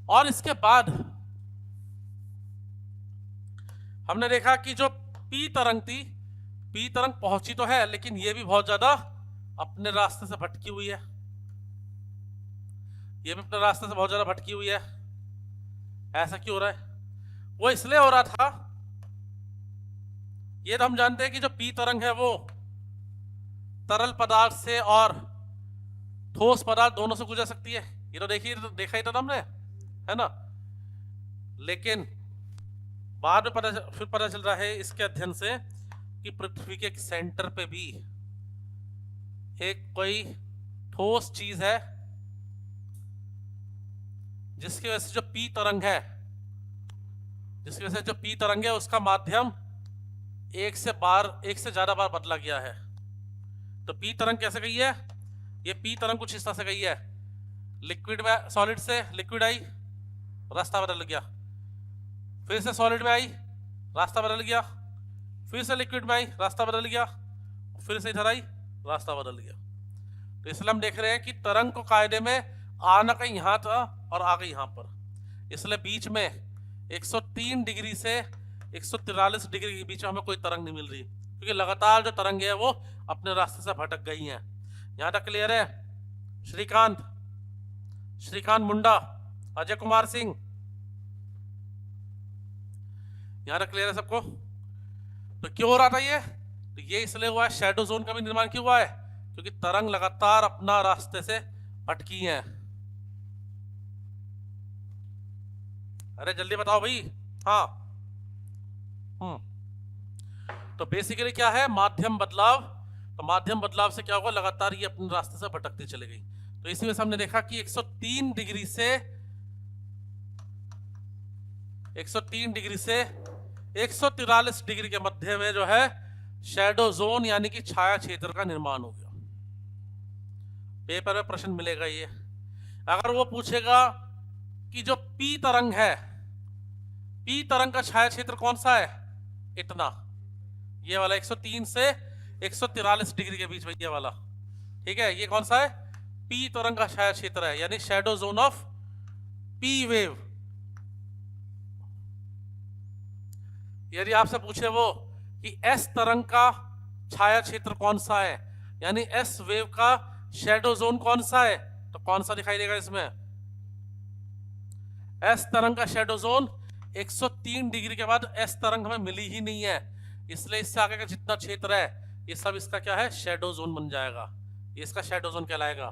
और इसके बाद हमने देखा कि जो पी तरंग थी, पी तरंग पहुंची तो है लेकिन ये भी बहुत ज्यादा अपने रास्ते से भटकी हुई है, ये भी अपने रास्ते से बहुत ज्यादा भटकी हुई है। ऐसा क्यों हो रहा है, वो इसलिए हो रहा था, ये तो हम जानते हैं कि जो पी तरंग है वो तरल पदार्थ से और ठोस पदार्थ दोनों से गुजर सकती है, ये तो देखा ही था हमने, है ना। लेकिन बाद में फिर पता चल रहा है इसके अध्ययन से कि पृथ्वी के सेंटर पे भी एक कोई ठोस चीज है जिसकी वजह से जो पी तरंग है, जिसकी वजह से जो पी तरंग है उसका माध्यम एक से ज्यादा बार बदला गया है। तो पी तरंग कैसे गई है, ये पी तरंग कुछ इस तरह से गई है, लिक्विड में, सॉलिड से लिक्विड आई, रास्ता बदल गया, फिर से सॉलिड में आई, रास्ता बदल गया, फिर से लिक्विड में आई, रास्ता बदल गया, फिर से इधर आई, रास्ता बदल गया। तो इसलिए हम देख रहे हैं कि तरंग को कायदे में आना कहीं यहाँ था और आ गई यहाँ पर, इसलिए बीच में 103 डिग्री से 143 डिग्री के बीच में हमें कोई तरंग नहीं मिल रही, क्योंकि लगातार जो तरंग है वो अपने रास्ते से भटक गई हैं। यहां तक क्लियर है? श्रीकांत, श्रीकांत मुंडा, अजय कुमार सिंह, यहां तक क्लियर है सबको? तो क्यों हो रहा था ये? तो ये इसलिए हुआ है, शैडो जोन का भी निर्माण क्यों हुआ है? क्योंकि तरंग लगातार अपना रास्ते से भटकी हैं। अरे जल्दी बताओ भाई। हाँ, तो बेसिकली क्या है, माध्यम बदलाव। तो माध्यम बदलाव से क्या होगा, लगातार ये अपने रास्ते से भटकती चली गई। तो इसी में से हमने देखा कि 103 डिग्री से 143 डिग्री के मध्य में जो है शैडो जोन यानी कि छाया क्षेत्र का निर्माण हो गया। पेपर में प्रश्न मिलेगा ये। अगर वो पूछेगा कि जो पी तरंग है, पी तरंग का छाया क्षेत्र कौन सा है, इतना, ये वाला 103 से 143 डिग्री के बीच में ये वाला, ठीक है, ये कौन सा है, पी तरंग का छाया क्षेत्र है, यानी shadow zone of P wave. यदि आपसे पूछे वो कि एस तरंग का छाया क्षेत्र कौन सा है, यानी एस वेव का शैडो जोन कौन सा है, तो कौन सा दिखाई देगा इसमें? एस तरंग का शैडो जोन 103 डिग्री के बाद एस तरंग हमें मिली ही नहीं है, इसलिए इससे आगे का जितना क्षेत्र है ये सब इसका क्या है, शैडो जोन बन जाएगा, ये इसका शैडो जोन कहलाएगा।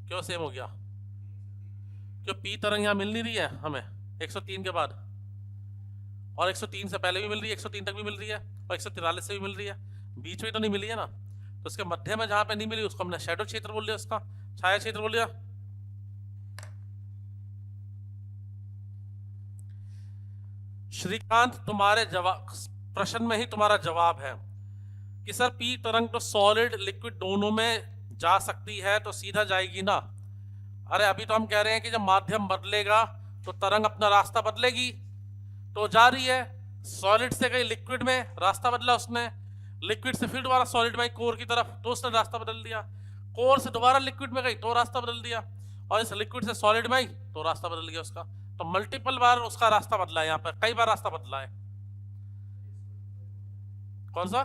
क्यों सेम हो गया? क्यों पी तरंग यहां मिल नहीं रही है हमें 103 के बाद, और 103 से पहले भी मिल रही है, 103 तक भी मिल रही है, और 143 से भी मिल रही है, बीच में तो नहीं मिली है ना। तो उसके मध्य में जहां पे नहीं मिली उसको हमने शैडो क्षेत्र बोल लिया, उसका छाया क्षेत्र बोल लिया। श्रीकांत, तुम्हारे जवाब प्रश्न में ही तुम्हारा जवाब है कि सर पी तरंग तो सॉलिड लिक्विड दोनों में जा सकती है, तो सीधा जाएगी ना। अरे अभी तो हम कह रहे हैं कि जब माध्यम बदलेगा तो तरंग अपना रास्ता बदलेगी, तो जा रही है, सॉलिड से गई लिक्विड में, रास्ता बदला उसने, लिक्विड से फिर दोबारा सॉलिड में कोर की तरफ, तो उसने रास्ता बदल दिया, कोर से दोबारा लिक्विड में गई तो रास्ता बदल दिया, और इस लिक्विड से सॉलिड में आई तो रास्ता बदल गया उसका। तो मल्टीपल बार उसका रास्ता बदला है, यहाँ पर कई बार रास्ता बदला है। कौन सा?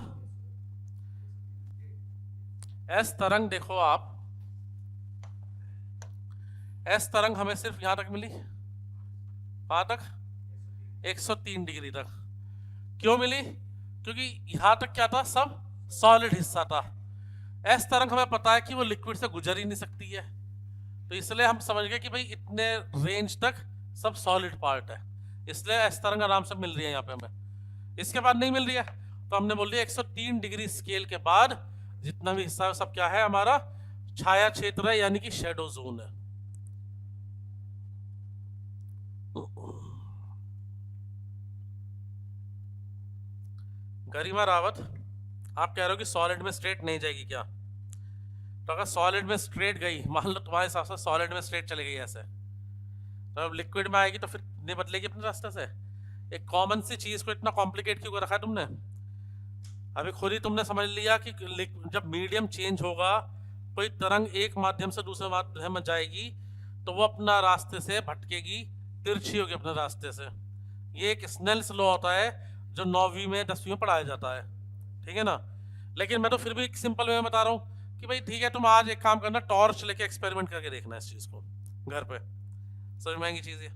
एस तरंग देखो आप, एस तरंग हमें सिर्फ यहां तक मिली, कहां तक, 103 डिग्री तक। क्यों मिली? क्योंकि यहां तक क्या था, सब सॉलिड हिस्सा था। एस तरंग हमें पता है कि वो लिक्विड से गुजर ही नहीं सकती है, तो इसलिए हम समझ गए कि भाई इतने रेंज तक सब सॉलिड पार्ट है, इसलिए एस तरंग आराम से मिल रही है यहाँ पे हमें। इसके बाद नहीं मिल रही है तो हमने बोल दिया 103 डिग्री स्केल के बाद जितना भी हिस्सा है सब क्या है, हमारा छाया क्षेत्र है, यानी कि शैडो जोन है। गरिमा रावत, आप कह रहे हो कि सॉलिड में स्ट्रेट नहीं जाएगी क्या? तो अगर सॉलिड में स्ट्रेट गई, मान लो तुम्हारे हिसाब से सॉलिड में स्ट्रेट चली गई ऐसे, तो अब लिक्विड में आएगी तो फिर नहीं बदलेगी अपने रास्ते से। एक कॉमन सी चीज को इतना कॉम्प्लिकेट क्यों कर रखा है तुमने? अभी खुद ही तुमने समझ लिया कि जब मीडियम चेंज होगा, कोई तरंग एक माध्यम से दूसरे माध्यम में जाएगी तो वो अपना रास्ते से भटकेगी, तिरछी होगी अपने रास्ते से। ये एक स्नेल्स लॉ होता है जो 9वीं में 10वीं में पढ़ाया जाता है, ठीक है ना। लेकिन मैं तो फिर भी एक सिंपल वे में बता रहा हूँ कि भाई ठीक है, तुम आज एक काम करना, टॉर्च लेके एक्सपेरिमेंट करके देखना इस चीज को घर पे, समझ में आएंगी चीजें।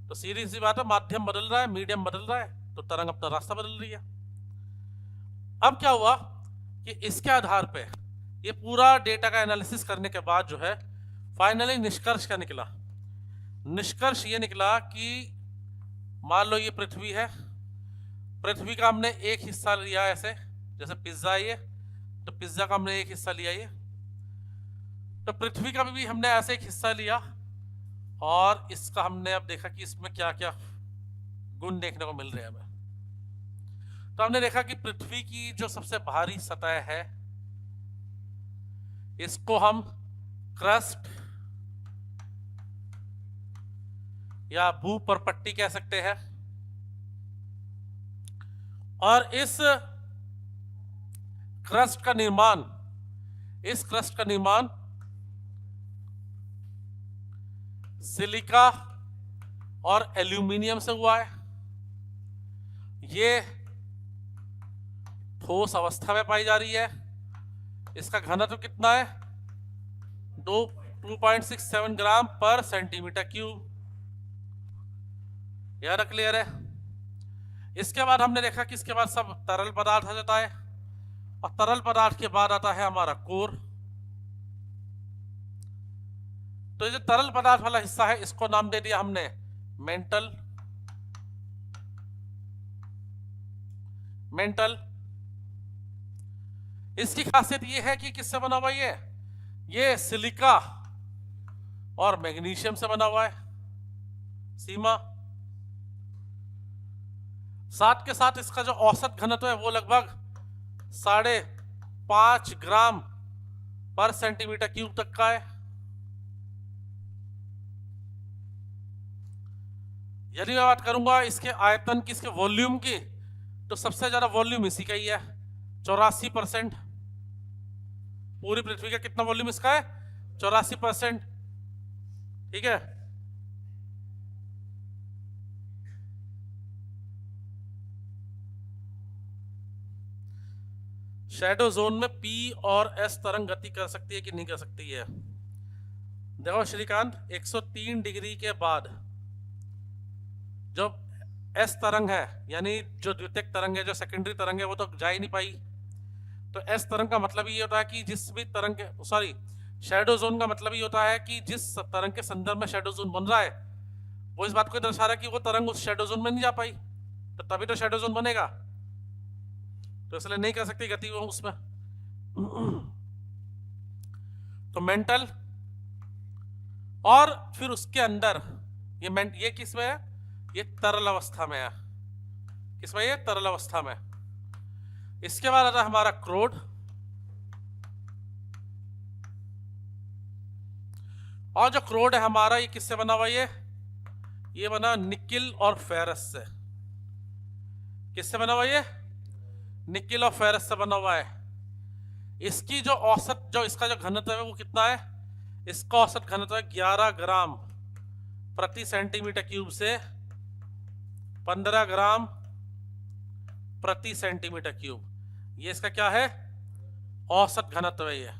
तो सीधी सी बात है, माध्यम बदल रहा है, मीडियम बदल रहा है, तो तरंग अपना रास्ता बदल रही है। अब क्या हुआ कि इसके आधार पे ये पूरा डेटा का एनालिसिस करने के बाद जो है फाइनली निष्कर्ष क्या निकला? निष्कर्ष ये निकला कि मान लो ये पृथ्वी है, पृथ्वी का हमने एक हिस्सा लिया ऐसे, जैसे पिज्जा ये, तो पिज्जा का हमने एक हिस्सा लिया ये, तो पृथ्वी का भी हमने ऐसे एक हिस्सा लिया, और इसका हमने अब देखा कि इसमें क्या क्या गुण देखने को मिल रहे हैं हमें। तो हमने देखा कि पृथ्वी की जो सबसे भारी सतह है इसको हम क्रस्ट या भूपरपट्टी कह सकते हैं, और इस क्रस्ट का निर्माण सिलिका और एल्यूमिनियम से हुआ है। ये ठोस अवस्था में पाई जा रही है। इसका घनत्व कितना है? 2.67 ग्राम पर सेंटीमीटर क्यूब। यार क्लियर है? इसके बाद हमने देखा कि इसके बाद सब तरल पदार्थ आ जाता है, और तरल पदार्थ के बाद आता है हमारा कोर। तो ये जो तरल पदार्थ वाला हिस्सा है इसको नाम दे दिया हमने मेंटल। इसकी खासियत ये है कि किससे बना हुआ है? ये सिलिका और मैग्नीशियम से बना हुआ है, सीमा। साथ के साथ इसका जो औसत घनत्व है वो लगभग 5.5 ग्राम पर सेंटीमीटर क्यूब तक का है। यदि मैं बात करूंगा इसके आयतन की, इसके वॉल्यूम की, तो सबसे ज्यादा वॉल्यूम इसी का ही है, 84%। पूरी पृथ्वी का कितना वॉल्यूम इसका है? 84%। ठीक है। शैडो जोन में पी और एस तरंग गति कर सकती है कि नहीं कर सकती है? देखो श्रीकांत, 103 डिग्री के बाद जो एस तरंग है, यानी जो द्वितीयक तरंग है, जो सेकेंडरी तरंग है, वो तो जा ही नहीं पाई। तो एस तरंग का मतलब ये होता है कि जिस भी तरंग के, सॉरी, शैडो जोन का मतलब ये होता है कि जिस तरंग के संदर्भ में शैडो जोन बन रहा है वो इस बात को दर्शा रहा है कि वो तरंग उस शैडो जोन में नहीं जा पाई, तो तभी तो शैडो जोन बनेगा। तो इसलिए नहीं कर सकती गति वो उसमें। तो मेंटल, और फिर उसके अंदर ये किस में है? ये तरल अवस्था में है। किसमें? ये तरल अवस्था में। इसके बाद आता है हमारा क्रोड, और जो क्रोड है हमारा, ये किससे बना हुआ? ये बना निकिल और फेरस से। किससे बना हुआ? ये निकिल और फेरस से बना हुआ है। इसकी जो औसत, जो इसका जो घनत्व है वो कितना है? इसका औसत घनत्व है 11 ग्राम प्रति सेंटीमीटर क्यूब से 15 ग्राम प्रति सेंटीमीटर क्यूब। ये इसका क्या है? औसत घनत्व है। ये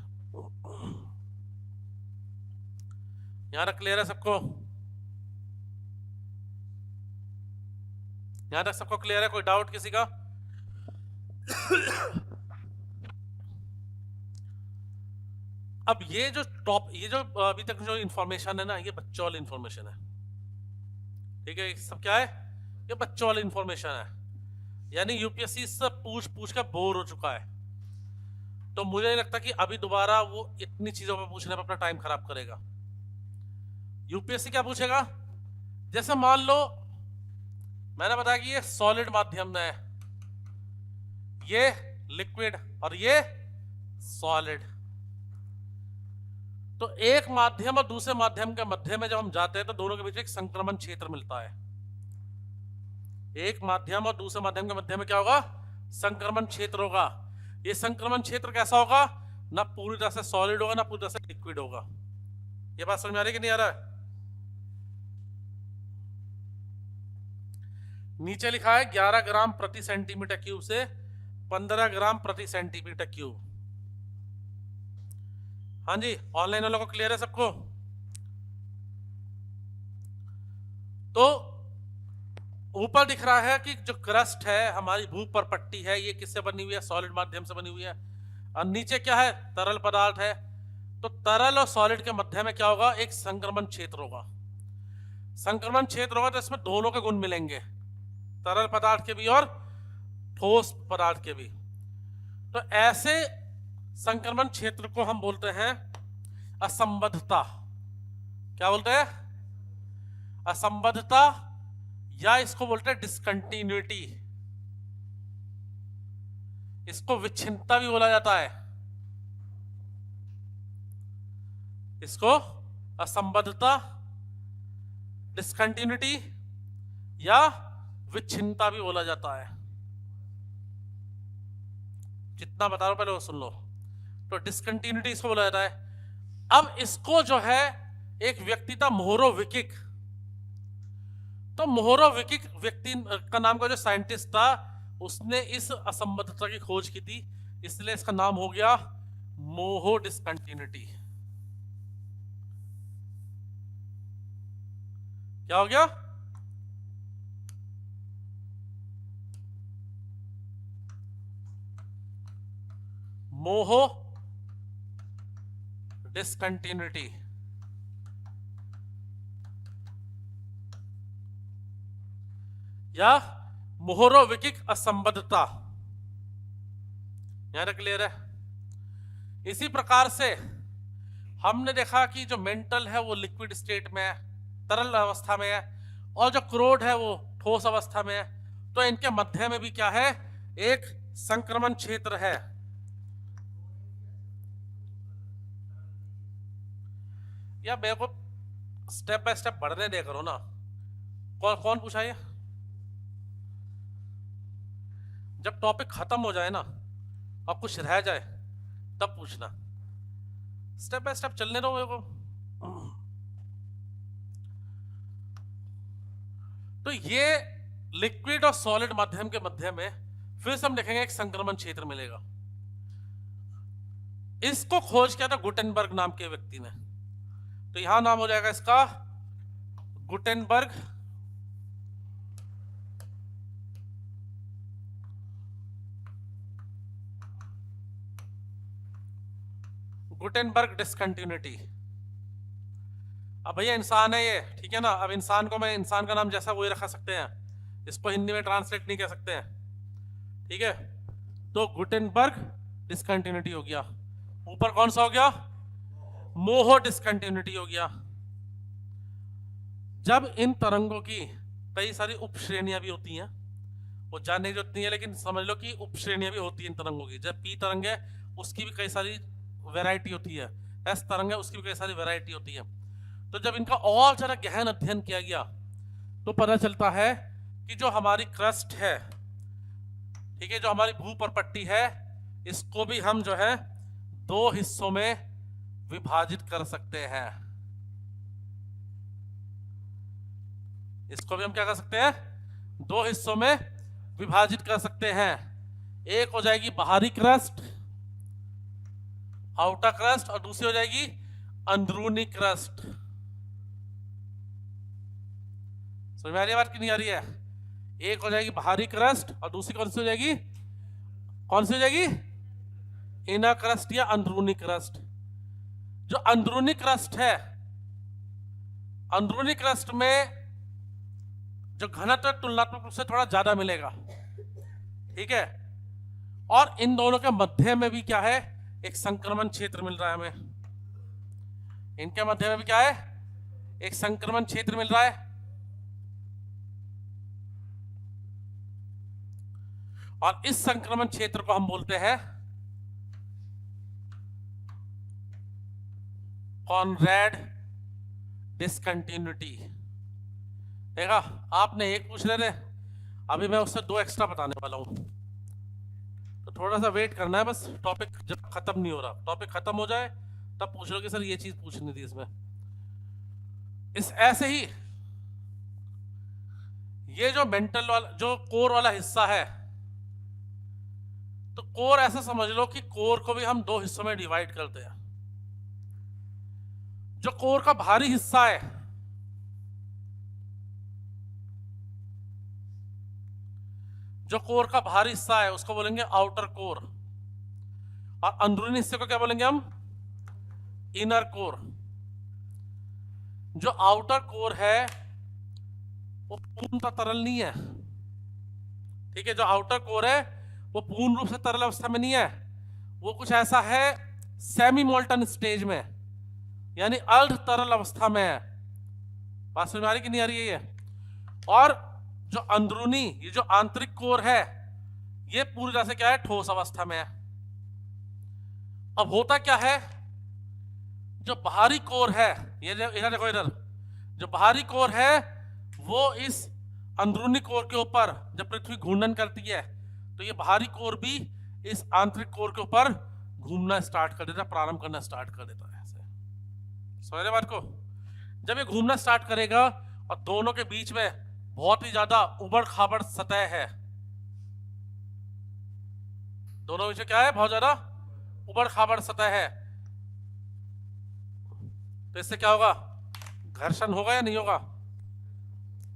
यहां तक क्लियर है सबको? यहां तक सबको क्लियर है? कोई डाउट किसी का? अब ये जो अभी तक जो इंफॉर्मेशन है ना, ये बच्चों वाली इंफॉर्मेशन है। ठीक है, सब क्या है? ये बच्चों वाली इंफॉर्मेशन है, यानी यूपीएससी से पूछ कर बोर हो चुका है। तो मुझे नहीं लगता कि अभी दोबारा वो इतनी चीजों पे पूछने पे अपना टाइम खराब करेगा। यूपीएससी क्या पूछेगा? जैसे मान लो मैंने बताया कि ये सॉलिड माध्यम में है, ये लिक्विड और ये सॉलिड। तो एक माध्यम और दूसरे माध्यम के मध्य में जब हम जाते हैं तो दोनों के बीच एक संक्रमण क्षेत्र मिलता है। एक माध्यम और दूसरे माध्यम के मध्य में क्या होगा? संक्रमण क्षेत्र होगा। ये संक्रमण क्षेत्र कैसा होगा? ना पूरी तरह से सॉलिड होगा, ना पूरी तरह से लिक्विड होगा। ये बात समझ में आ रही है कि नहीं आ रहा है? नीचे लिखा है 11 ग्राम प्रति सेंटीमीटर क्यूब से 15 ग्राम प्रति सेंटीमीटर क्यूब। हाँ जी, ऑनलाइन वालों को क्लियर है सबको? तो ऊपर दिख रहा है कि जो क्रस्ट है, हमारी भूपर पट्टी है, ये किससे बनी हुई है? सॉलिड माध्यम से बनी हुई है। और नीचे क्या है? तरल पदार्थ है। तो तरल और सॉलिड के मध्य में क्या होगा? एक संक्रमण क्षेत्र होगा। संक्रमण क्षेत्र होगा तो इसमें दोनों के गुण मिलेंगे, तरल पदार्थ के भी और ठोस पदार्थ के भी। तो ऐसे संक्रमण क्षेत्र को हम बोलते हैं असंबद्धता। क्या बोलते हैं? असंबद्धता, या इसको बोलते हैं डिसकंटिन्यूटी। इसको विच्छिन्नता भी बोला जाता है। इसको असंबद्धता, डिसकंटिन्यूटी या विच्छिन्नता भी बोला जाता है। जितना बता रहा हूं पहले वो सुन लो। तो डिसकंटिन्यूटी इसको बोला जाता है। अब इसको जो है एक व्यक्ति था मोहरोविकिक। तो मोहरोविकिक व्यक्ति का नाम का जो साइंटिस्ट था उसने इस असंबद्धता की खोज की थी, इसलिए इसका नाम हो गया मोहो डिस्कंटिन्यूटी। क्या हो गया? मोहो डिस्कंटिन्यूटी। या मोहोरोविकिक असंबद्धता। यहां तक क्लियर है? इसी प्रकार से हमने देखा कि जो मेंटल है वो लिक्विड स्टेट में है, तरल अवस्था में है, और जो क्रोड है वो ठोस अवस्था में है। तो इनके मध्य में भी क्या है? एक संक्रमण क्षेत्र है। या मेरे को स्टेप बाय स्टेप बढ़ने दे करो ना। कौन कौन पूछा ये? जब टॉपिक खत्म हो जाए ना और कुछ रह जाए तब पूछना। स्टेप बाय स्टेप चलने दो मेरे को। तो ये लिक्विड और सॉलिड माध्यम के मध्य में फिर से हम देखेंगे एक संक्रमण क्षेत्र मिलेगा। इसको खोज किया था गुटेनबर्ग नाम के व्यक्ति ने। तो यहां नाम हो जाएगा इसका गुटेनबर्ग गुटेनबर्ग डिस्कंटिन्यूटी। अब भैया इंसान है ये, ठीक है ना। अब इंसान को मैं इंसान का नाम जैसा वही रखा सकते हैं, इसको हिंदी में ट्रांसलेट नहीं कह सकते हैं, ठीक है। तो गुटेनबर्ग डिस्कंटिन्यूटी हो गया। ऊपर कौन सा हो गया? मोहो डिस्कंटिन्यूटी हो गया। जब इन तरंगों की कई सारी उप श्रेणियां भी होती हैं, वो जानने की जरूरत नहीं है, लेकिन समझ लो कि उप श्रेणियां भी होती हैं इन तरंगों की। जब पी तरंग है उसकी भी कई सारी वैरायटी होती है, एस तरंग है उसकी भी कई सारी वैरायटी होती है। तो जब इनका और जरा गहन अध्ययन किया गया तो पता चलता है कि जो हमारी क्रस्ट है, ठीक है, जो हमारी भूपरपट्टी है, इसको भी हम जो है दो हिस्सों में विभाजित कर सकते हैं। इसको भी हम क्या कर सकते हैं? दो हिस्सों में विभाजित कर सकते हैं। एक हो जाएगी बाहरी क्रस्ट, आउटर क्रस्ट, और दूसरी हो जाएगी अंदरूनी क्रस्ट। समझ में आ रही है बात कि नहीं आ रही है? एक हो जाएगी बाहरी क्रस्ट और दूसरी कौन सी हो जाएगी? कौन सी हो जाएगी? इनर क्रस्ट या अंदरूनी क्रस्ट। जो अंदरूनी क्रस्ट है, अंदरूनी क्रस्ट में जो घनत्व तुलनात्मक रूप से थोड़ा ज्यादा मिलेगा, ठीक है। और इन दोनों के मध्य में भी क्या है? एक संक्रमण क्षेत्र मिल रहा है हमें। इनके मध्य में भी क्या है? एक संक्रमण क्षेत्र मिल रहा है। और इस संक्रमण क्षेत्र को हम बोलते हैं कॉनरैड डिस्कंटिन्यूटी। देखा, आपने एक पूछ रहे थे, अभी मैं उससे दो एक्स्ट्रा बताने वाला हूं। तो थोड़ा सा वेट करना है बस, टॉपिक जब खत्म नहीं हो रहा। टॉपिक खत्म हो जाए तब पूछ लो कि सर ये चीज पूछनी थी इसमें। इस ऐसे ही ये जो मेंटल वाला, जो कोर वाला हिस्सा है, तो कोर ऐसा समझ लो कि कोर को भी हम दो हिस्सों में डिवाइड करते हैं। जो कोर का भारी हिस्सा है, जो कोर का भारी हिस्सा है उसको बोलेंगे आउटर कोर, और अंदरूनी हिस्से को क्या बोलेंगे हम? Inner core. जो आउटर कोर है वो पूर्णतः तरल नहीं है, ठीक है। जो आउटर कोर है वो पूर्ण रूप से तरल अवस्था में नहीं है, वो कुछ ऐसा है सेमी मोल्टन स्टेज में, यानी अर्ध तरल अवस्था में है। बात समझ में आ रही कि नहीं आ रही है ये? और जो अंदरूनी, ये जो आंतरिक कोर है, ये पूरी तरह से क्या है? ठोस अवस्था में है। अब होता क्या है, जो बाहरी कोर है, ये इधर देखो, इधर जो बाहरी कोर है वो इस अंदरूनी कोर के ऊपर जब पृथ्वी घूर्णन करती है तो ये बाहरी कोर भी इस आंतरिक कोर के ऊपर घूमना स्टार्ट कर देता है, प्रारंभ करना स्टार्ट कर देता है। ऐसे समझ रहे बात को? जब ये घूमना स्टार्ट करेगा और दोनों के बीच में बहुत ही ज्यादा उबड़ खाबड़ सतह है, दोनों बीच में क्या है, बहुत ज्यादा उबड़ खाबड़ सतह है, तो इससे क्या होगा, घर्षण होगा या नहीं होगा,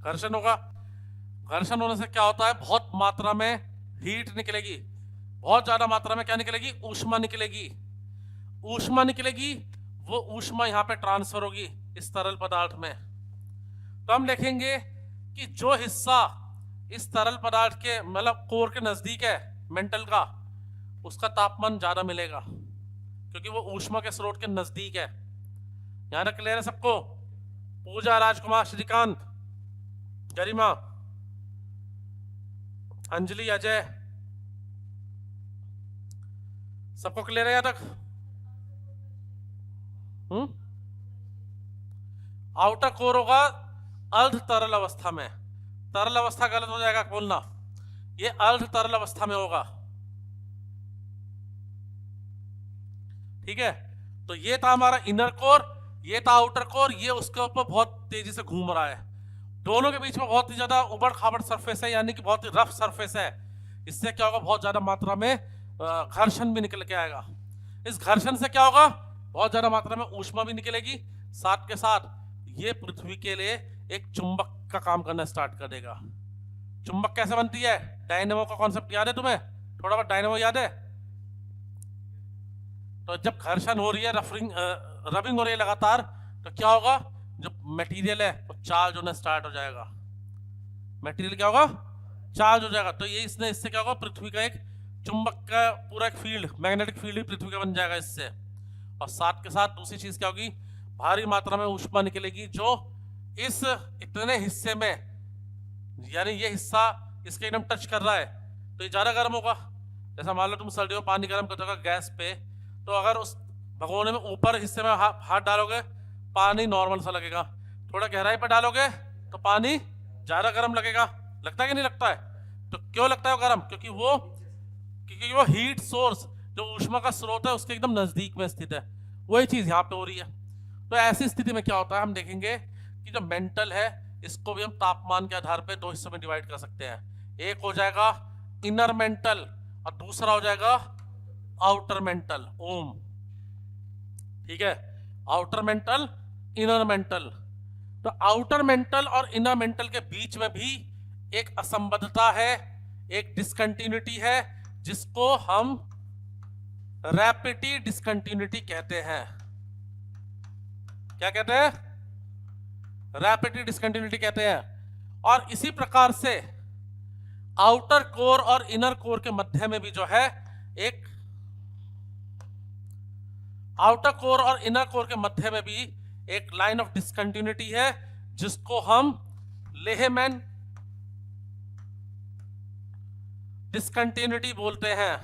घर्षण होगा। घर्षण होने से क्या होता है, बहुत मात्रा में हीट निकलेगी, बहुत ज्यादा मात्रा में क्या निकलेगी, ऊष्मा निकलेगी। ऊष्मा निकलेगी, वो ऊष्मा यहाँ पे ट्रांसफर होगी इस तरल पदार्थ में। तो हम देखेंगे कि जो हिस्सा इस तरल पदार्थ के मतलब कोर के नजदीक है मेंटल का, उसका तापमान ज्यादा मिलेगा क्योंकि वो ऊष्मा के स्रोत के नजदीक है। यहां तक क्लियर है सबको? पूजा, राजकुमार, श्रीकांत, गरिमा, अंजलि, अजय, सबको क्लियर है यहां तक? आउटर कोर होगा अर्ध तरल अवस्था में, तरल अवस्था गलत हो जाएगा बोलना, ये अर्ध तरल अवस्था में होगा, ठीक है। तो ये था हमारा इनर कोर, ये था आउटर कोर, ये उसके ऊपर बहुत तेजी से घूम रहा है। दोनों के बीच में बहुत ही ज्यादा उबड़ खाबड़ सरफेस है, यानी कि बहुत ही रफ सरफेस है। इससे क्या होगा, बहुत ज्यादा मात्रा में घर्षण भी निकल के आएगा। इस घर्षण से क्या होगा, बहुत ज्यादा मात्रा में ऊष्मा भी निकलेगी, साथ के साथ ये पृथ्वी के लिए एक चुंबक का काम करना स्टार्ट कर देगा। चुंबक कैसे बनती है, डायनेमो का कॉन्सेप्ट याद है तुम्हें? थोड़ा बहुत डायनेमो याद है? तो जब घर्षण हो रही है, रबिंग हो रही है लगातार, तो क्या होगा, जो मटेरियल है वो चार्ज होना स्टार्ट हो जाएगा। मटेरियल क्या होगा, चार्ज हो जाएगा। तो ये इससे क्या होगा, पृथ्वी का एक चुंबक का पूरा एक फील्ड, मैग्नेटिक फील्ड पृथ्वी का बन जाएगा इससे। और साथ के साथ दूसरी चीज क्या होगी, भारी मात्रा में ऊष्मा निकलेगी जो इस इतने हिस्से में, यानी ये हिस्सा इसके एकदम टच कर रहा है, तो ये ज्यादा गर्म होगा। जैसा मान लो तुम सर्दियों में पानी गर्म करते हो गैस पे, तो अगर उस भगोने में ऊपर हिस्से में हाथ डालोगे, पानी नॉर्मल सा लगेगा, थोड़ा गहराई पर डालोगे तो पानी ज्यादा गर्म लगेगा। लगता है कि नहीं लगता है? तो क्यों लगता है वो गर्म, क्योंकि वो हीट सोर्स, जो ऊष्मा का स्रोत है, उसके एकदम नजदीक में स्थित है। वही चीज यहाँ पे हो रही है। तो ऐसी स्थिति में क्या होता है, हम देखेंगे कि जो मेंटल है, इसको भी हम तापमान के आधार पे दो हिस्सों में डिवाइड कर सकते हैं। एक हो जाएगा इनर मेंटल और दूसरा हो जाएगा आउटर मेंटल। ओम, ठीक है, आउटर मेंटल, इनर मेंटल। तो आउटर मेंटल और इनर मेंटल के बीच में भी एक असंबद्धता है, एक डिसकंटिन्यूटी है, जिसको हम रैपिडी डिसकंटिन्यूटी कहते हैं। क्या कहते हैं? रैपिडी डिसकंटिन्यूटी कहते हैं। और इसी प्रकार से आउटर कोर और इनर कोर के मध्य में भी जो है एक, आउटर कोर और इनर कोर के मध्य में भी एक लाइन ऑफ डिसकंटिन्यूटी है, जिसको हम लेहमैन डिसकंटिन्यूटी बोलते हैं।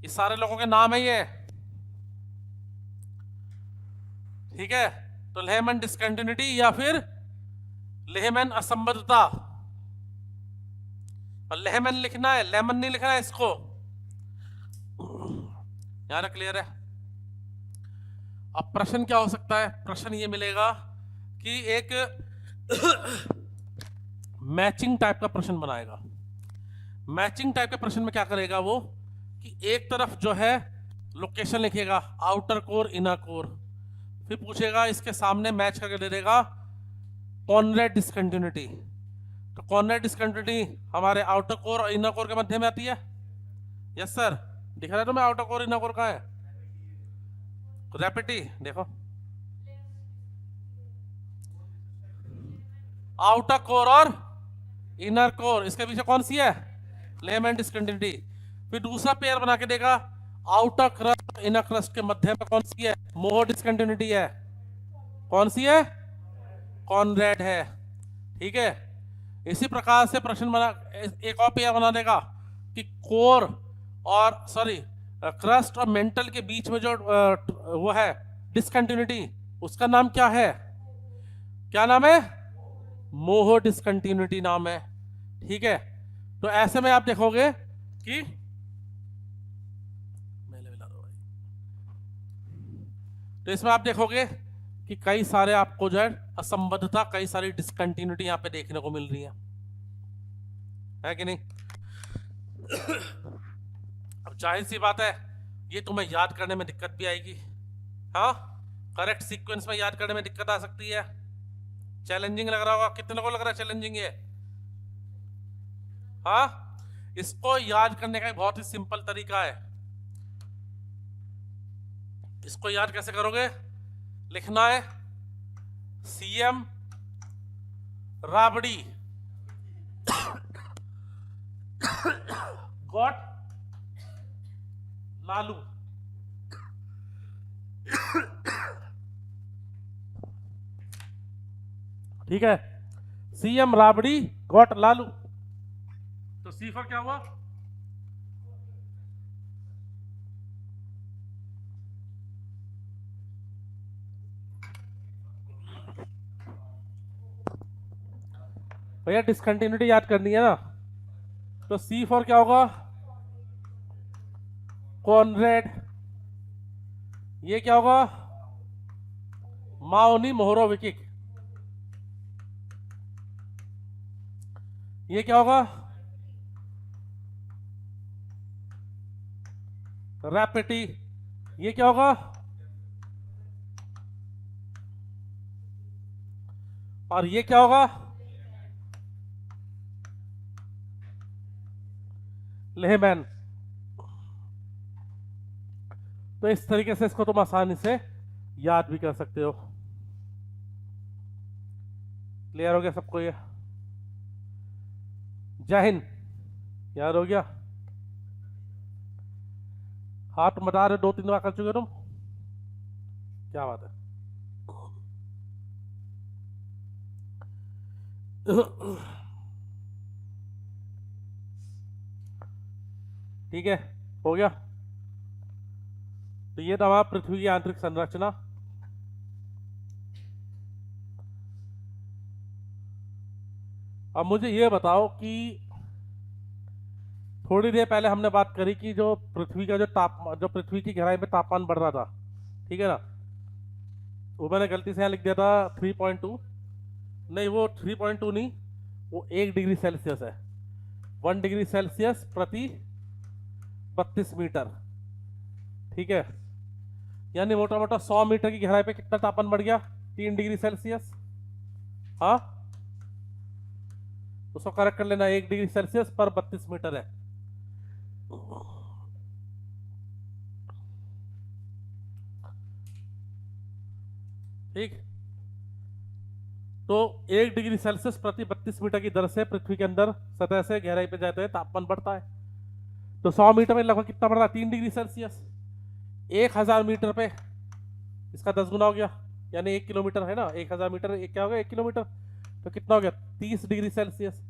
ये सारे लोगों के नाम है ये, ठीक है। तो लेहमैन डिसकंटिन्यूटी या फिर लेहमैन असंबद्धता, और लेहमैन लिखना है, लेमन नहीं लिखना है इसको, यहां तक क्लियर है? अब प्रश्न क्या हो सकता है, प्रश्न ये मिलेगा कि एक मैचिंग टाइप का प्रश्न बनाएगा। मैचिंग टाइप के प्रश्न में क्या करेगा वो, कि एक तरफ जो है लोकेशन लिखेगा, आउटर कोर, इनर कोर, फिर पूछेगा इसके सामने मैच करके दे देगा कॉनरेड डिसकंटिन्यूटी। तो कॉनरेड डिसकंटिन्यूटी हमारे आउटर कोर और इनर कोर के मध्य में आती है। यस सर, दिख रहा है तुम्हें आउटर कोर इनर कोर कहाँ है? रैपिडी देखो, आउटर कोर और इनर कोर, इसके पीछे कौन सी है? Lehman discontinuity. फिर दूसरा पेयर बना के देगा, आउटर क्रस्ट इनर क्रस्ट के मध्य में कौन सी है? मोहो डिसकंटिन्यूटी है। कौन सी है? कॉनरेड है, ठीक है। इसी प्रकार से प्रश्न बना, एक और पेयर बना देगा कि कोर और क्रस्ट और मेंटल के बीच में जो वो है डिसकंटिन्यूटी, उसका नाम क्या है? क्या नाम है? मोहो डिसकंटिन्यूटी नाम है, ठीक है। तो ऐसे में आप देखोगे कि तो इसमें आप देखोगे कि कई सारे आपको जो है असंबद्धता, कई सारी डिसकंटिन्यूटी यहां पे देखने को मिल रही है। है कि नहीं? अब जाहिर सी बात है ये तुम्हें याद करने में दिक्कत भी आएगी। हाँ, करेक्ट सीक्वेंस में याद करने में दिक्कत आ सकती है। चैलेंजिंग लग रहा होगा, कितने को लग रहा है चैलेंजिंग ये? हाँ, इसको याद करने का एक बहुत ही सिंपल तरीका है। इसको याद कैसे करोगे? लिखना है सीएम राबड़ी गॉट लालू। ठीक है, सीएम राबड़ी गॉट लालू। तो सी फॉर क्या हुआ? भैया डिसकंटिन्यूटी याद करनी है ना, तो सी फॉर क्या होगा? कॉनरेड। ये क्या होगा? माओनी मोहरोविकिक। ये क्या होगा? रैपिटी। ये क्या होगा? और ये क्या होगा? लेहमैन। तो इस तरीके से इसको तुम आसानी से याद भी कर सकते हो। क्लियर हो गया सबको? ये जय हिंद, याद हो गया? हाथ बता रहे, 2-3 बार कर चुके तुम, क्या बात है। ठीक है, हो गया। तो ये था हमारा पृथ्वी की आंतरिक संरचना। अब मुझे ये बताओ कि थोड़ी देर पहले हमने बात करी कि जो पृथ्वी का जो पृथ्वी की गहराई में तापमान बढ़ रहा था, ठीक है ना, वो मैंने गलती से यहाँ लिख दिया था 3.2। नहीं, वो 3.2 नहीं, वो 1 डिग्री सेल्सियस है। 1 डिग्री सेल्सियस प्रति 32 मीटर। ठीक है, यानी मोटा मोटा 100 मीटर की गहराई पे कितना तापमान बढ़ गया? 3 डिग्री सेल्सियस। हाँ, उसको करेक्ट कर लेना, 1 डिग्री सेल्सियस पर 32 मीटर है। ठीक, तो 1 डिग्री सेल्सियस प्रति 32 मीटर की दर से पृथ्वी के अंदर सतह से गहराई पे जाते हैं तापमान बढ़ता है। तो 100 मीटर में लगभग कितना बढ़ रहा है? 3 डिग्री सेल्सियस। 1000 मीटर पे इसका 10 गुना हो गया, यानी 1 किलोमीटर है ना, 1000 मीटर एक क्या हो गया? 1 किलोमीटर। तो कितना हो गया? 30 डिग्री सेल्सियस।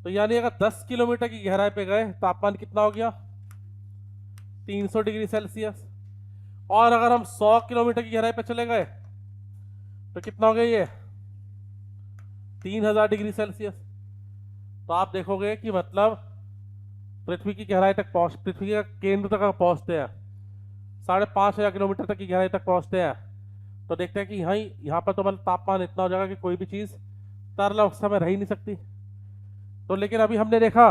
तो यानी अगर 10 किलोमीटर की गहराई पे गए, तापमान कितना हो गया? 300 डिग्री सेल्सियस। और अगर हम 100 किलोमीटर की गहराई पे चले गए तो कितना हो गया? ये 3000 डिग्री सेल्सियस। तो आप देखोगे कि मतलब पृथ्वी की गहराई तक पृथ्वी के केंद्र तक पहुंचते हैं 5500 किलोमीटर तक की गहराई तक पहुंचते हैं, तो देखते हैं कि यहाँ पर तो मतलब तापमान इतना हो जाएगा कि कोई भी चीज तरल अवस्था में रह ही नहीं सकती। तो लेकिन अभी हमने देखा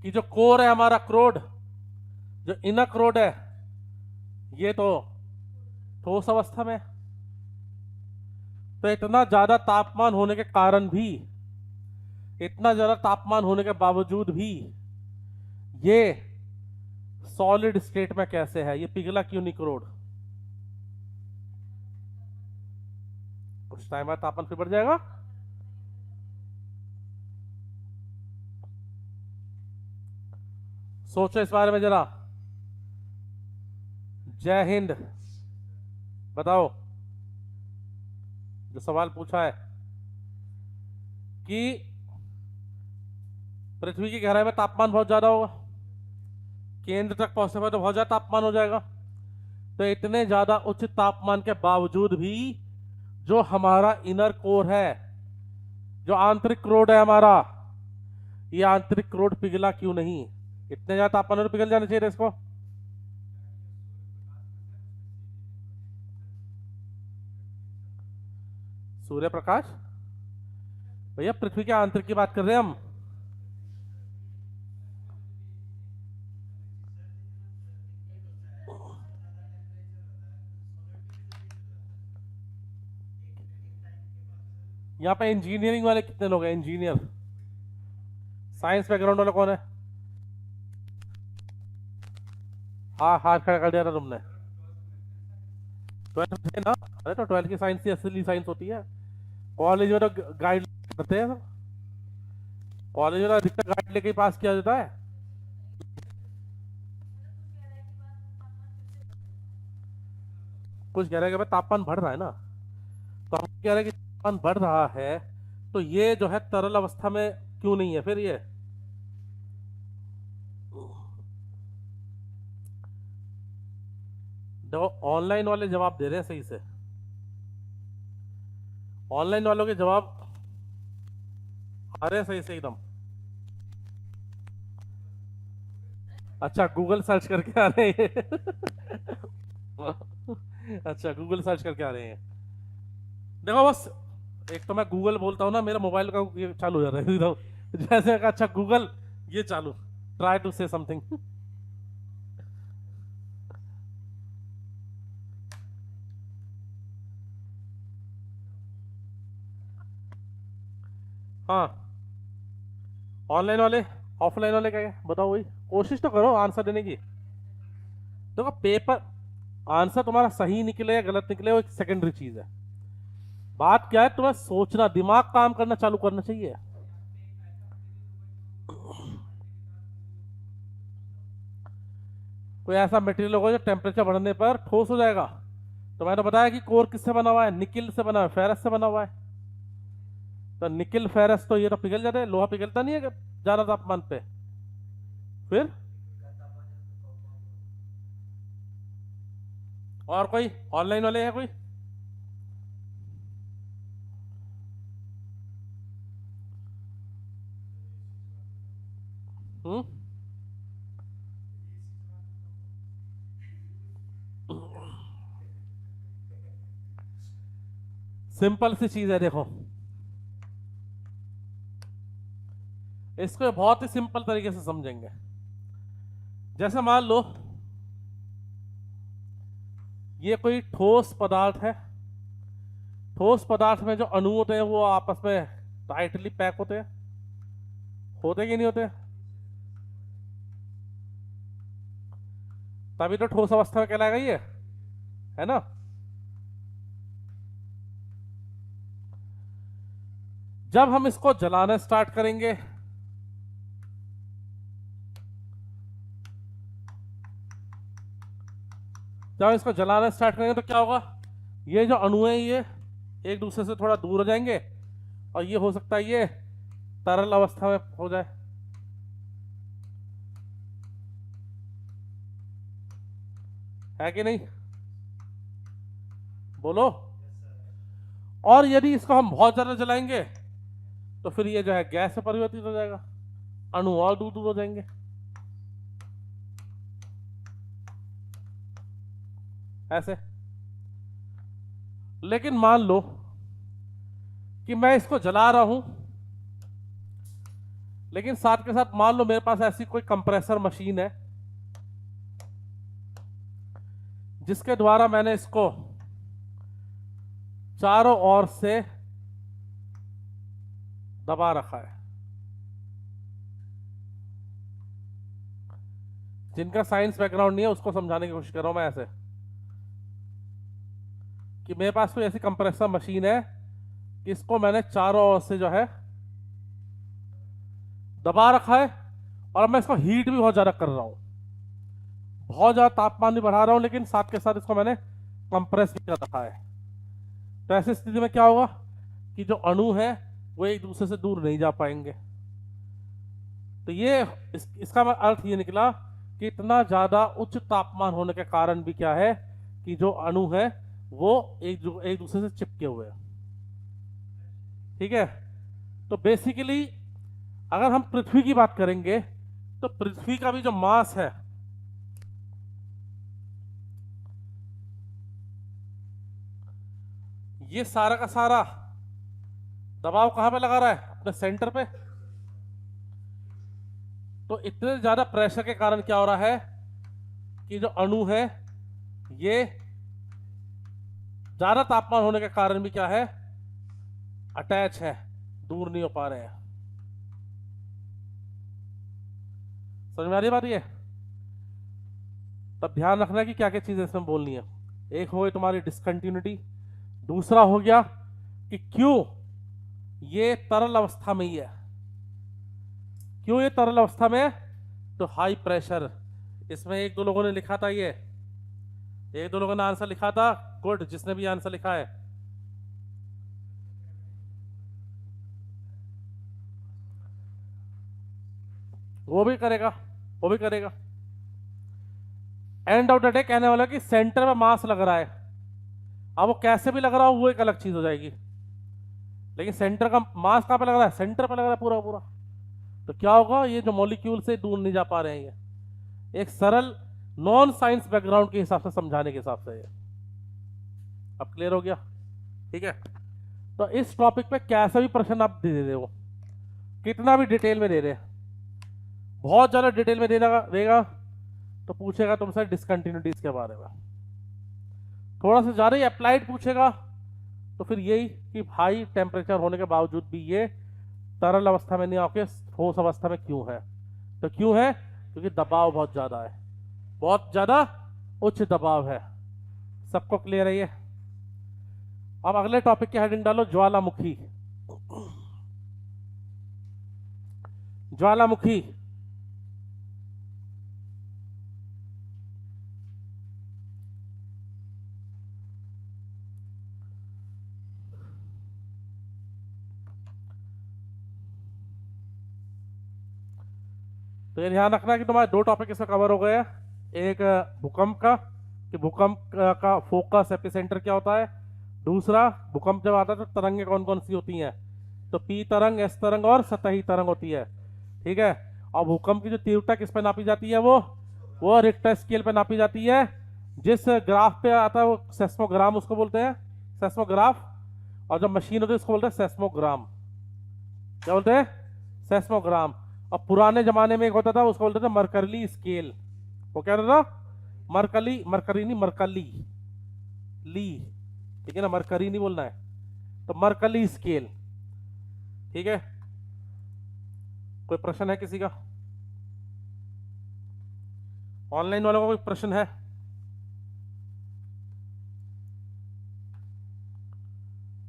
कि जो कोर है हमारा, क्रोड, जो इनर क्रोड है, ये तो ठोस अवस्था में। तो इतना ज्यादा तापमान होने के कारण भी, इतना ज्यादा तापमान होने के बावजूद भी ये सॉलिड स्टेट में कैसे है? ये पिघला क्यों नहीं क्रोड? कुछ टाइम बाद तापमान फिर बढ़ जाएगा। सोचो इस बारे में जरा। जय हिंद। बताओ, जो सवाल पूछा है कि पृथ्वी की गहराई में तापमान बहुत ज्यादा होगा, केंद्र तक पहुंचने पर तो बहुत ज्यादा तापमान हो जाएगा। तो इतने ज्यादा उच्च तापमान के बावजूद भी जो हमारा इनर कोर है, जो आंतरिक क्रोड है हमारा, ये आंतरिक क्रोड पिघला क्यों नहीं? इतने ज्यादा तापमान में पिघल जाना चाहिए था इसको। सूर्य प्रकाश भैया पृथ्वी के आंतरिक की बात कर रहे हैं हम। यहाँ पे इंजीनियरिंग वाले कितने लोग हैं? इंजीनियर, साइंस बैकग्राउंड वाला कौन है? हाँ, हाथ खड़ा कर दिया था तुमने। 12th में ना? अरे तो 12th की साइंस ही असली साइंस होती है। कॉलेज में तो गाइड करते हैं, कॉलेज में तो अधिकतर गाइड लेके ही पास किया जाता है। कुछ कह रहे हैं कि भाई तापमान बढ़ रहा है ना, तो हम कह रहे हैं कि तापमान बढ़ रहा है तो ये जो है तरल अवस्था में क्यों नहीं है फिर ये? देखो ऑनलाइन वाले जवाब दे रहे हैं सही से, ऑनलाइन वालों के जवाब आ रहे हैं सही से एकदम। अच्छा गूगल सर्च करके आ रहे हैं अच्छा गूगल सर्च करके आ रहे हैं। देखो बस, एक तो मैं गूगल बोलता हूँ ना, मेरा मोबाइल का ये चालू हो जाता है एकदम। जैसे कहा, अच्छा गूगल ये चालू, ट्राई टू से समथिंग। हाँ, ऑनलाइन वाले ऑफलाइन वाले क्या है बताओ, वही कोशिश तो करो आंसर देने की। देखो पेपर आंसर तुम्हारा सही निकले या गलत निकले वो एक सेकेंडरी चीज है। बात क्या है, तुम्हें सोचना, दिमाग काम करना चालू करना चाहिए। कोई ऐसा मटेरियल होगा जो टेम्परेचर बढ़ने पर ठोस हो जाएगा। तो मैंने बताया कि कोर किससे बना हुआ है? निकिल से बना हुआ है, फेरस से बना हुआ है। तो निकिल फेरस तो ये तो पिघल जाते हैं, लोहा पिघलता नहीं है ज्यादा तापमान पे। फिर और कोई ऑनलाइन वाले है कोई? हम्म, सिंपल सी चीज है देखो, इसको बहुत ही सिंपल तरीके से समझेंगे। जैसे मान लो ये कोई ठोस पदार्थ है, ठोस पदार्थ में जो अणु होते हैं वो आपस में टाइटली पैक होते कि नहीं होते? तभी तो ठोस अवस्था में कहलाएगा ये, है ना? जब हम इसको जलाना स्टार्ट करेंगे, जब इसको जलाना स्टार्ट करेंगे तो क्या होगा? ये जो अणु है ये एक दूसरे से थोड़ा दूर हो जाएंगे, और ये हो सकता है ये तरल अवस्था में हो जाए, है कि नहीं? बोलो। और यदि इसको हम बहुत ज्यादा जलाएंगे तो फिर ये जो है गैस में परिवर्तित हो जाएगा, अणु और दूर दूर हो जाएंगे। ऐसे। लेकिन मान लो कि मैं इसको जला रहा हूं, लेकिन साथ के साथ मान लो मेरे पास ऐसी कोई कंप्रेसर मशीन है जिसके द्वारा मैंने इसको चारों ओर से दबा रखा है। जिनका साइंस बैकग्राउंड नहीं है उसको समझाने की कोशिश कर रहा हूं मैं, ऐसे कि मेरे पास कोई ऐसी कंप्रेसर मशीन है कि इसको मैंने चारों ओर से जो है दबा रखा है, और मैं इसको हीट भी बहुत ज्यादा कर रहा हूं, बहुत ज्यादा तापमान भी बढ़ा रहा हूं, लेकिन साथ के साथ इसको मैंने कंप्रेस भी कर रखा है। तो ऐसी स्थिति में क्या होगा कि जो अणु है वो एक दूसरे से दूर नहीं जा पाएंगे। तो ये इसका अर्थ ये निकला कि इतना ज्यादा उच्च तापमान होने के कारण भी क्या है कि जो अणु है वो एक दूसरे से चिपके हुए हैं। ठीक है? तो बेसिकली अगर हम पृथ्वी की बात करेंगे तो पृथ्वी का भी जो मास है ये सारा का सारा दबाव कहां पे लगा रहा है? अपने सेंटर पे। तो इतने ज्यादा प्रेशर के कारण क्या हो रहा है कि जो अणु है ये ज्यादा तापमान होने के कारण भी क्या है, अटैच है, दूर नहीं हो पा रहे हैं। समझ में आ रही बात ये? तब ध्यान रखना है कि क्या क्या चीजें इसमें बोलनी है। एक हो गई तुम्हारी डिसकंटिन्यूटी, दूसरा हो गया कि क्यों ये तरल अवस्था में ही है। क्यों ये तरल अवस्था में है? तो हाई प्रेशर। इसमें एक दो लोगों ने लिखा था, ये एक दो लोगों ने आंसर लिखा था। गुड, जिसने भी आंसर लिखा है। वो भी करेगा, वो भी करेगा। एंड ऑफ द डे कहने वाला कि सेंटर में मास लग रहा है। अब वो कैसे भी लग रहा हो वो एक अलग चीज हो जाएगी, लेकिन सेंटर का मास कहां पे लग रहा है? सेंटर पे लग रहा है पूरा पूरा। तो क्या होगा, ये जो मॉलिक्यूल से दूर नहीं जा पा रहे हैं, ये एक सरल नॉन साइंस बैकग्राउंड के हिसाब से समझाने के हिसाब से। ये अब क्लियर हो गया? ठीक है। तो इस टॉपिक पे कैसा भी प्रश्न आप दे दे, वो कितना भी डिटेल में दे रहे, बहुत ज्यादा डिटेल में देगा तो पूछेगा तुमसे डिसकंटिन्यूटीज के बारे में। थोड़ा सा ज्यादा ही अप्लाइड पूछेगा तो फिर यही कि हाई टेम्परेचर होने के बावजूद भी ये तरल अवस्था में नहीं आके ठोस अवस्था में क्यों है? तो क्यों है? क्योंकि दबाव बहुत ज्यादा है, बहुत ज्यादा उच्च दबाव है। सबको क्लियर है ये? अब अगले टॉपिक की हेडिंग डालो, ज्वालामुखी। ज्वालामुखी तो ये ध्यान रखना कि तुम्हारे दो टॉपिक इसमें कवर हो गए हैं। एक भूकंप का, कि भूकंप का फोकस एपिसेंटर क्या होता है। दूसरा, भूकंप जब आता है तो तरंगें कौन कौन सी होती हैं। तो पी तरंग, एस तरंग और सतही तरंग होती है। ठीक है। और भूकंप की जो तीव्रता किस पे नापी जाती है? वो रिक्टर स्केल पे नापी जाती है। जिस ग्राफ पे आता है वो सेस्मोग्राम उसको बोलते हैं, सेस्मोग्राफ। और जो मशीन होती है उसको बोलते हैं सेस्मोग्राम। क्या बोलते हैं? सेस्मोग्राम। और पुराने जमाने में एक होता था उसको बोलते थे मरकरली स्केल। वो क्या होता था? मरकली, मरकरी नहीं, मरकली ली, ठीक है ना, मरकरी नहीं बोलना है। तो मरकली स्केल। ठीक है। कोई प्रश्न है किसी का? ऑनलाइन वालों का कोई प्रश्न है?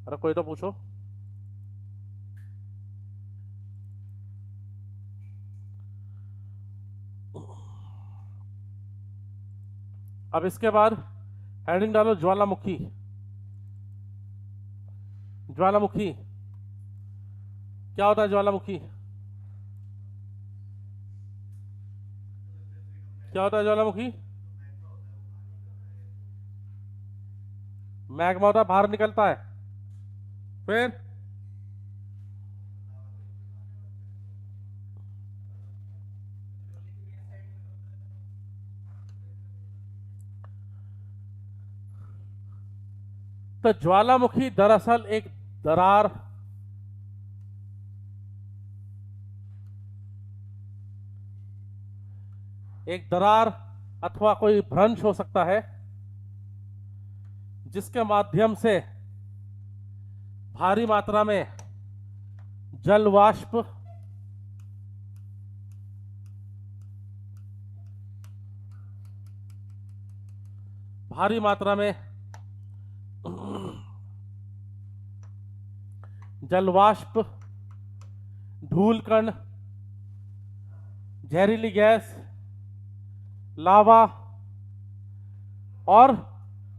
अरे कोई तो पूछो। अब इसके बाद हेडिंग डालो ज्वालामुखी। ज्वालामुखी क्या होता है? ज्वालामुखी क्या होता है? ज्वालामुखी मैग्मा होता है, बाहर निकलता है। फिर तो ज्वालामुखी दरअसल एक दरार, एक दरार अथवा कोई भ्रंश हो सकता है जिसके माध्यम से भारी मात्रा में जल वाष्प भारी मात्रा में जल वाष्प, धूल कण, जहरीली गैस, लावा और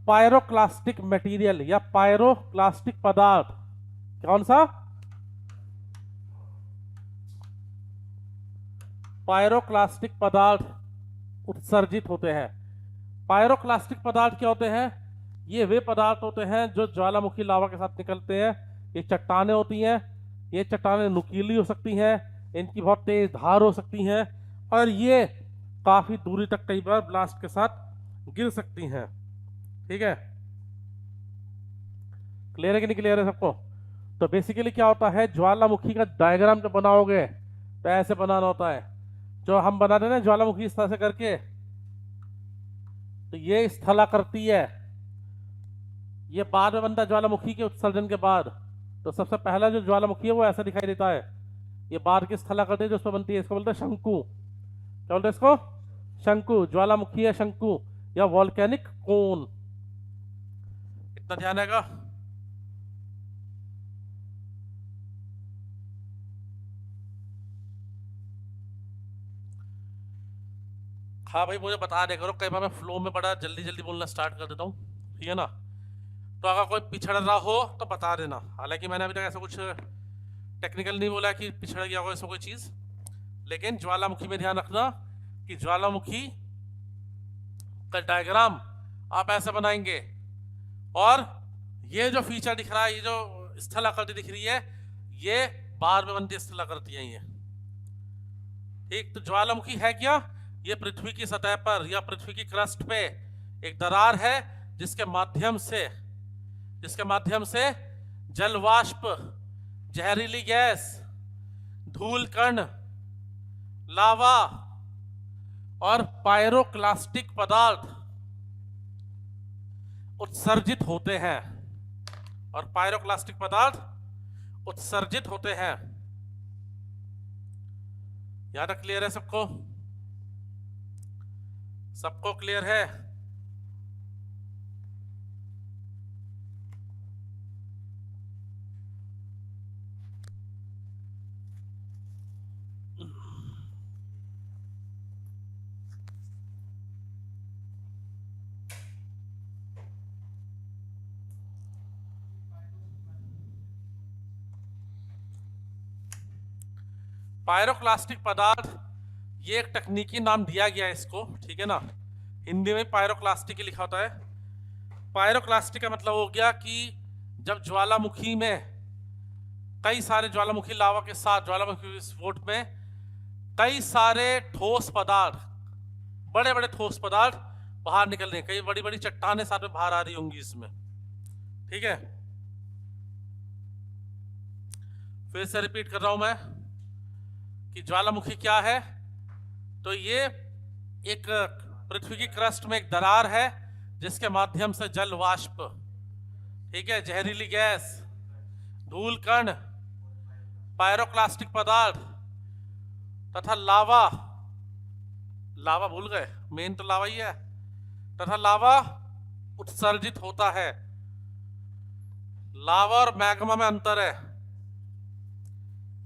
पायरोक्लास्टिक मटेरियल या पायरोक्लास्टिक पदार्थ। कौन सा? पायरोक्लास्टिक पदार्थ उत्सर्जित होते हैं। पायरोक्लास्टिक पदार्थ क्या होते हैं? ये वे पदार्थ होते हैं जो ज्वालामुखी लावा के साथ निकलते हैं। ये चट्टानें होती हैं, ये चट्टानें नुकीली हो सकती हैं, इनकी बहुत तेज धार हो सकती हैं और ये काफी दूरी तक कई बार ब्लास्ट के साथ गिर सकती हैं। ठीक है, क्लियर है कि नहीं क्लियर है सबको? तो बेसिकली क्या होता है, ज्वालामुखी का डायग्राम जब बनाओगे तो ऐसे बनाना होता है। जो हम बनाते हैं ना ज्वालामुखी इस तरह से करके, तो ये स्थलाकृति है। ये बाद में बनता है ज्वालामुखी के उत्सर्जन के बाद। तो सबसे पहला जो ज्वालामुखी है वो ऐसा दिखाई देता है। ये बाद की स्थलाकृति जो उसमें बनती है इसको बोलते हैं शंकु। क्या बोलते हैं इसको? शंकु। ज्वालामुखी है शंकु या वॉल्केनिक कोन। इतना ध्यान आएगा। हाँ भाई, मुझे बता दे करो, कई बार मैं फ्लो में बड़ा जल्दी जल्दी बोलना स्टार्ट कर देता हूँ, ठीक है ना। तो अगर कोई पिछड़ रहा हो तो बता देना। हालांकि मैंने अभी तक ऐसा कुछ टेक्निकल नहीं बोला कि पिछड़ गया हो ऐसा कोई चीज़। लेकिन ज्वालामुखी में ध्यान रखना कि ज्वालामुखी का डायग्राम आप ऐसे बनाएंगे, और ये जो फीचर दिख रहा है, ये जो स्थलाकृति दिख रही है, ये बाद में बनती स्थलाकृति है ये। ठीक, तो ज्वालामुखी है क्या? ये पृथ्वी की सतह पर या पृथ्वी की क्रस्ट पे एक दरार है जिसके माध्यम से जल वाष्प, जहरीली गैस, धूल कण, लावा और पायरोक्लास्टिक पदार्थ उत्सर्जित होते हैं। यहां तक क्लियर है सबको? सबको क्लियर है? पायरोक्लास्टिक पदार्थ ये एक तकनीकी नाम दिया गया है इसको, ठीक है ना। हिंदी में पायरोक्लास्टिक ही लिखा होता है। पायरोक्लास्टिक का मतलब हो गया कि जब ज्वालामुखी में कई सारे ज्वालामुखी लावा के साथ ज्वालामुखी विस्फोट में कई सारे ठोस पदार्थ, बड़े बड़े ठोस पदार्थ बाहर निकल रहे हैं। कई बड़ी बड़ी चट्टानें साथ में बाहर आ रही होंगी इसमें, ठीक है। फिर से रिपीट कर रहा हूं मैं कि ज्वालामुखी क्या है। तो ये एक पृथ्वी की क्रस्ट में एक दरार है जिसके माध्यम से जल वाष्प, ठीक है, जहरीली गैस, धूल कण, पायरोक्लास्टिक पदार्थ तथा लावा भूल गए, मेन तो लावा ही है, तथा लावा उत्सर्जित होता है। लावा और मैग्मा में अंतर है।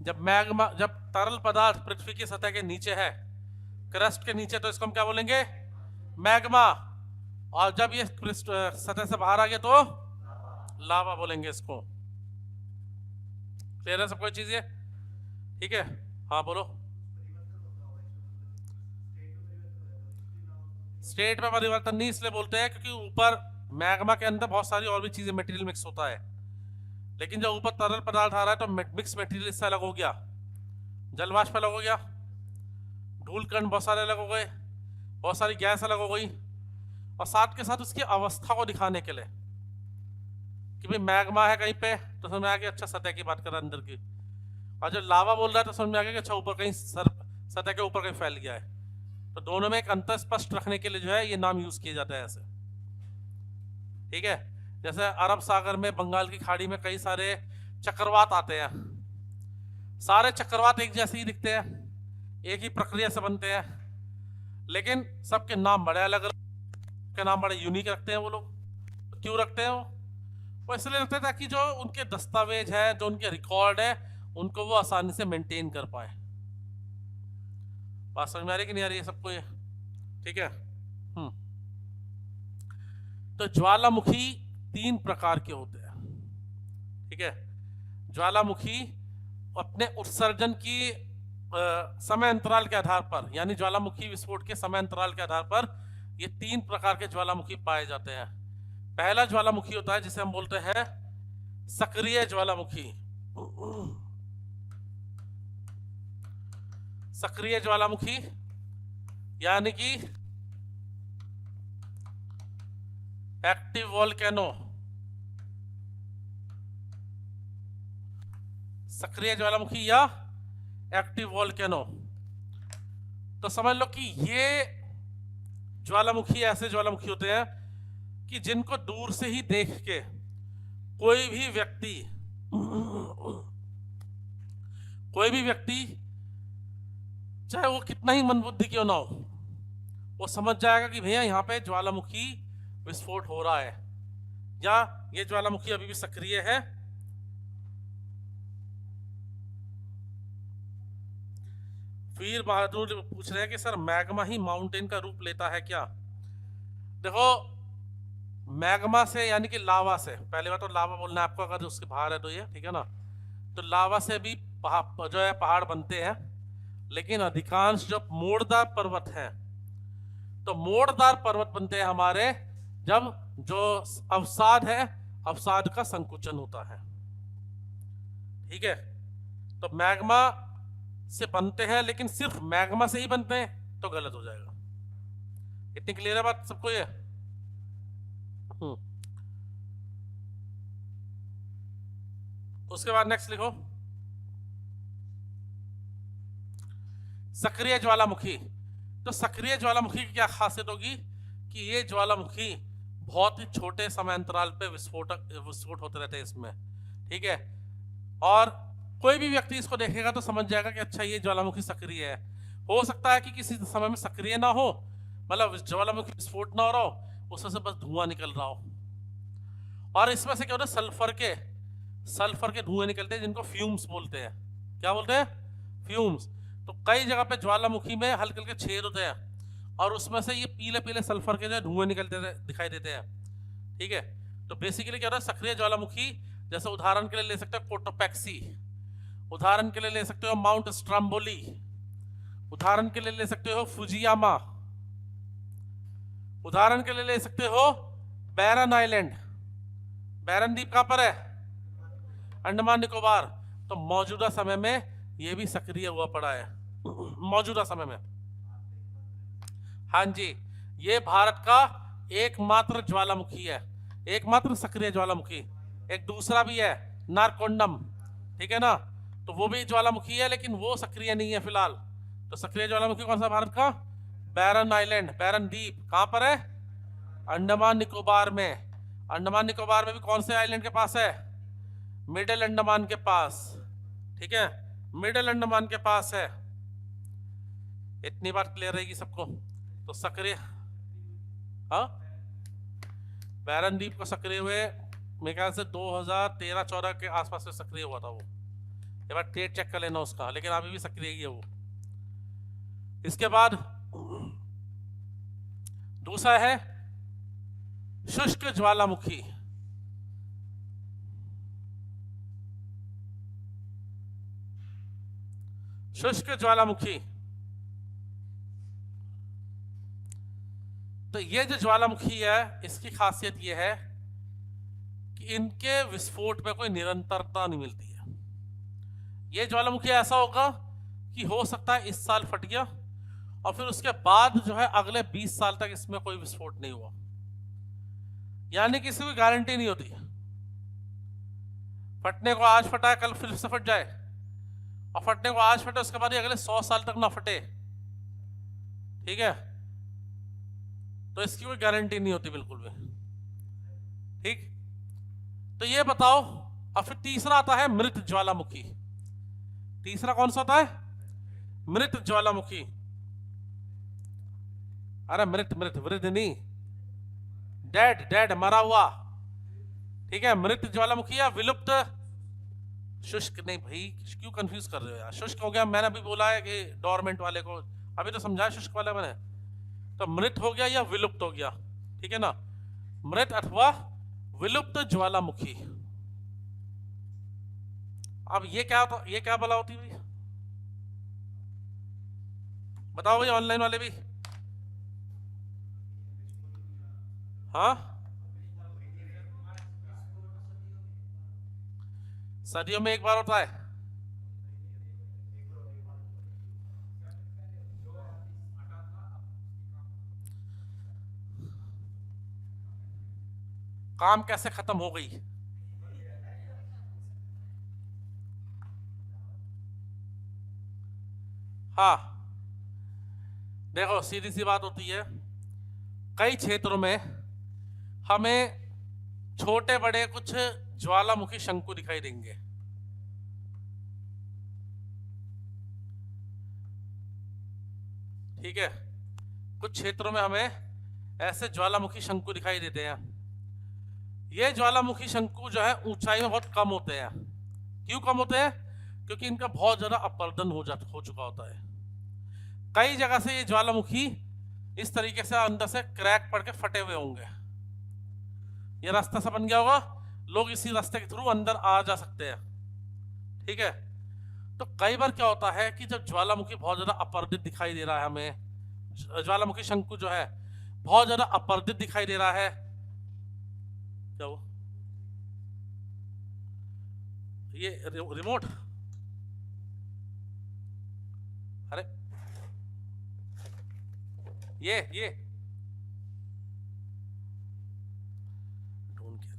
जब तरल पदार्थ पृथ्वी की सतह के नीचे है, क्रस्ट के नीचे, तो इसको हम क्या बोलेंगे? मैग्मा। और जब ये सतह से बाहर आ गया तो लावा बोलेंगे इसको। क्लियर है सब कोई चीज ये? ठीक है, हाँ बोलो। स्टेट में परिवर्तन नहीं इसलिए बोलते हैं क्योंकि ऊपर मैग्मा के अंदर बहुत सारी और भी चीजें, मटेरियल मिक्स होता है। लेकिन जब ऊपर तरल पदार्थ आ रहा है तो मिक्स मटेरियल इससे अलग हो गया, जलवाष्प अलग हो गया, धूल कण बहुत सारे अलग हो गए, बहुत सारी गैस अलग हो गई। और साथ के साथ उसकी अवस्था को दिखाने के लिए कि भाई मैग्मा है कहीं पे तो समझ में आ गया अच्छा सतह की बात कर रहा है अंदर की, और जब लावा बोल रहा है तो समझ में आ गया कि अच्छा ऊपर कहीं सतह के ऊपर कहीं फैल गया है। तो दोनों में एक अंतर स्पष्ट रखने के लिए जो है ये नाम यूज किया जाता है ऐसे, ठीक है। जैसे अरब सागर में, बंगाल की खाड़ी में कई सारे चक्रवात आते हैं। सारे चक्रवात एक जैसे ही दिखते हैं, एक ही प्रक्रिया से बनते हैं, लेकिन सबके नाम बड़े अलग अलग के नाम बड़े यूनिक रखते हैं वो लोग। तो क्यों रखते हैं वो इसलिए रखते हैं ताकि जो उनके दस्तावेज है, जो उनके रिकॉर्ड है, उनको वो आसानी से मेंटेन कर पाए। बात समझ में आ रही कि नहीं आ रही है सबको ये? ठीक है। तो ज्वालामुखी 3 प्रकार के होते हैं, ठीक है। ज्वालामुखी अपने उत्सर्जन की समय अंतराल के आधार पर, यानी ज्वालामुखी विस्फोट के समय अंतराल के आधार पर ये 3 प्रकार के ज्वालामुखी पाए जाते हैं। पहला ज्वालामुखी होता है जिसे हम बोलते हैं सक्रिय ज्वालामुखी। सक्रिय ज्वालामुखी यानी कि एक्टिव वोल्केनो। सक्रिय ज्वालामुखी या एक्टिव वोल्केनो। तो समझ लो कि ये ज्वालामुखी ऐसे ज्वालामुखी होते हैं कि जिनको दूर से ही देख के कोई भी व्यक्ति चाहे वो कितना ही मंदबुद्धि क्यों ना हो, वो समझ जाएगा कि भैया यहाँ पे ज्वालामुखी विस्फोट हो रहा है या ये ज्वालामुखी अभी भी सक्रिय है। वीर बहादुर पूछ रहे हैं कि सर मैग्मा ही माउंटेन का रूप लेता है क्या? देखो, मैग्मा से यानी कि लावा से, पहले बात तो लावा बोलना है आपको अगर उसके बाहर है तो ये ठीक है ना। तो लावा से भी जो है पहाड़ बनते हैं, लेकिन अधिकांश जो मोड़दार पर्वत हैं, तो मोड़दार पर्वत बनते हैं हमारे जब जो अवसाद है, अवसाद का संकुचन होता है। ठीक है, तो मैग्मा से बनते हैं, लेकिन सिर्फ मैग्मा से ही बनते हैं तो गलत हो जाएगा। इतनी क्लियर है बात सबको ये? उसके बाद नेक्स्ट लिखो, सक्रिय ज्वालामुखी। तो सक्रिय ज्वालामुखी की क्या खासियत होगी कि ये ज्वालामुखी बहुत ही छोटे समय अंतराल पे विस्फोट होते रहते हैं इसमें। ठीक है, और कोई भी व्यक्ति इसको देखेगा तो समझ जाएगा कि अच्छा ये ज्वालामुखी सक्रिय है। हो सकता है कि किसी समय में सक्रिय ना हो, मतलब ज्वालामुखी विस्फोट ना हो रहा हो, उसमें से बस धुआं निकल रहा हो। और इसमें से क्या होता है, सल्फर के धुएं निकलते हैं जिनको फ्यूम्स बोलते हैं। क्या बोलते हैं? फ्यूम्स। तो कई जगह पे ज्वालामुखी में हल्के हल्के छेद होते हैं और उसमें से ये पीले पीले सल्फर के जो धुएं निकलते दिखाई देते हैं। ठीक है, तो बेसिकली क्या होता है, सक्रिय ज्वालामुखी जैसे उदाहरण के लिए ले सकते हो कोटोपैक्सी, उदाहरण के लिए ले सकते हो माउंट स्ट्रम्बोली, उदाहरण के लिए ले सकते हो फुजियामा, उदाहरण के लिए ले सकते हो बैरन आइलैंड। बैरन द्वीप कहां पर है? अंडमान निकोबार। तो मौजूदा समय में ये भी सक्रिय हुआ पड़ा है मौजूदा समय में। हाँ जी, ये भारत का एकमात्र ज्वालामुखी है, एकमात्र सक्रिय ज्वालामुखी। एक दूसरा भी है नारकोंडम, ठीक है ना, तो वो भी ज्वालामुखी है लेकिन वो सक्रिय नहीं है फिलहाल। तो सक्रिय ज्वालामुखी कौन सा भारत का? बैरन आइलैंड, बैरन द्वीप कहां पर है? अंडमान निकोबार में। अंडमान निकोबार में भी कौन से आइलैंड के पास है? मिडिल अंडमान के पास। ठीक है, मिडिल अंडमान के पास है। इतनी बात क्लियर रहेगी सबको? तो सक्रिय, हाँ, बैरन द्वीप को सक्रिय हुए मेरे ख्याल से 2013-14 के आसपास से सक्रिय हुआ था वो। एक बार डेट चेक कर लेना उसका, लेकिन अभी भी सक्रिय ही है वो। इसके बाद दूसरा है शुष्क ज्वालामुखी। शुष्क ज्वालामुखी, तो ये जो ज्वालामुखी है इसकी खासियत ये है कि इनके विस्फोट में कोई निरंतरता नहीं मिलती है। ये ज्वालामुखी ऐसा होगा कि हो सकता है इस साल फट गया और फिर उसके बाद जो है अगले 20 साल तक इसमें कोई विस्फोट नहीं हुआ, यानी कि इसकी कोई गारंटी नहीं होती। फटने को आज फटा है, कल फिर से फट जाए, और फटने को आज फटे उसके बाद अगले 100 साल तक ना फटे। ठीक है, तो इसकी कोई गारंटी नहीं होती बिल्कुल भी। ठीक, तो ये बताओ। अब फिर तीसरा आता है मृत ज्वालामुखी। तीसरा कौन सा होता है? मृत ज्वालामुखी। अरे मृत मृत, वृद्ध नहीं, डेड डेड, मरा हुआ। ठीक है, मृत ज्वालामुखी या विलुप्त, शुष्क नहीं भाई, क्यों कंफ्यूज कर रहे हो यार? शुष्क हो गया, मैंने अभी बोला है कि डोरमेंट वाले को, अभी तो समझाया शुष्क वाले मैंने। तो मृत हो गया या विलुप्त हो गया, ठीक है ना, मृत अथवा विलुप्त ज्वालामुखी। अब ये क्या होता, ये क्या बला होती है बताओ भाई, ऑनलाइन वाले भी? हाँ, सदियों में एक बार होता है। काम कैसे खत्म हो गई? हाँ, देखो सीधी सी बात होती है, कई क्षेत्रों में हमें छोटे बड़े कुछ ज्वालामुखी शंकु दिखाई देंगे। ठीक है, कुछ क्षेत्रों में हमें ऐसे ज्वालामुखी शंकु दिखाई देते हैं। ये ज्वालामुखी शंकु जो है ऊंचाई में बहुत कम होते हैं। क्यों कम होते हैं? क्योंकि इनका बहुत ज्यादा अपर्दन हो चुका होता है। कई जगह से ये ज्वालामुखी इस तरीके से अंदर से क्रैक पड़ के फटे हुए होंगे। ये रास्ता सा बन गया होगा, लोग इसी रास्ते के थ्रू अंदर आ जा सकते हैं। ठीक है, तो कई बार क्या होता है कि जब ज्वालामुखी बहुत ज्यादा अपर्दित दिखाई दे रहा है, हमें ज्वालामुखी शंकु जो है बहुत ज्यादा अपर्दित दिखाई दे रहा है, क्या वो ये रिमोट, अरे ये ढूंढ के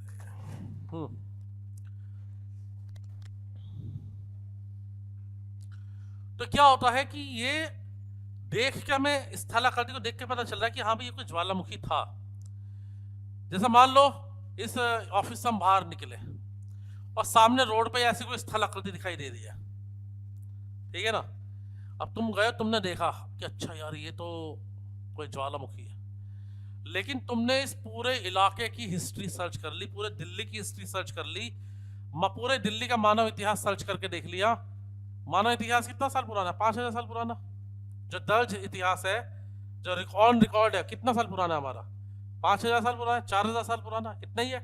तो क्या होता है कि ये देख के हमें स्थलाकृति को देख के पता चल रहा है कि हाँ भाई ये कोई ज्वालामुखी था। जैसा मान लो इस ऑफिस से हम बाहर निकले और सामने रोड पे ऐसी कोई स्थलाकृति दिखाई दे रही है, ठीक है ना। अब तुम गए, तुमने देखा कि अच्छा यार ये तो कोई ज्वालामुखी है, लेकिन तुमने इस पूरे इलाके की हिस्ट्री सर्च कर ली, पूरे दिल्ली की हिस्ट्री सर्च कर ली, पूरे दिल्ली का मानव इतिहास सर्च करके देख लिया। मानव इतिहास कितना साल पुराना है? 5000 साल पुराना। जो दर्ज इतिहास है, जो रिकॉर्ड है, कितना साल पुराना है हमारा? 5000 साल पुराना है, 4000 साल पुराना, इतना ही है।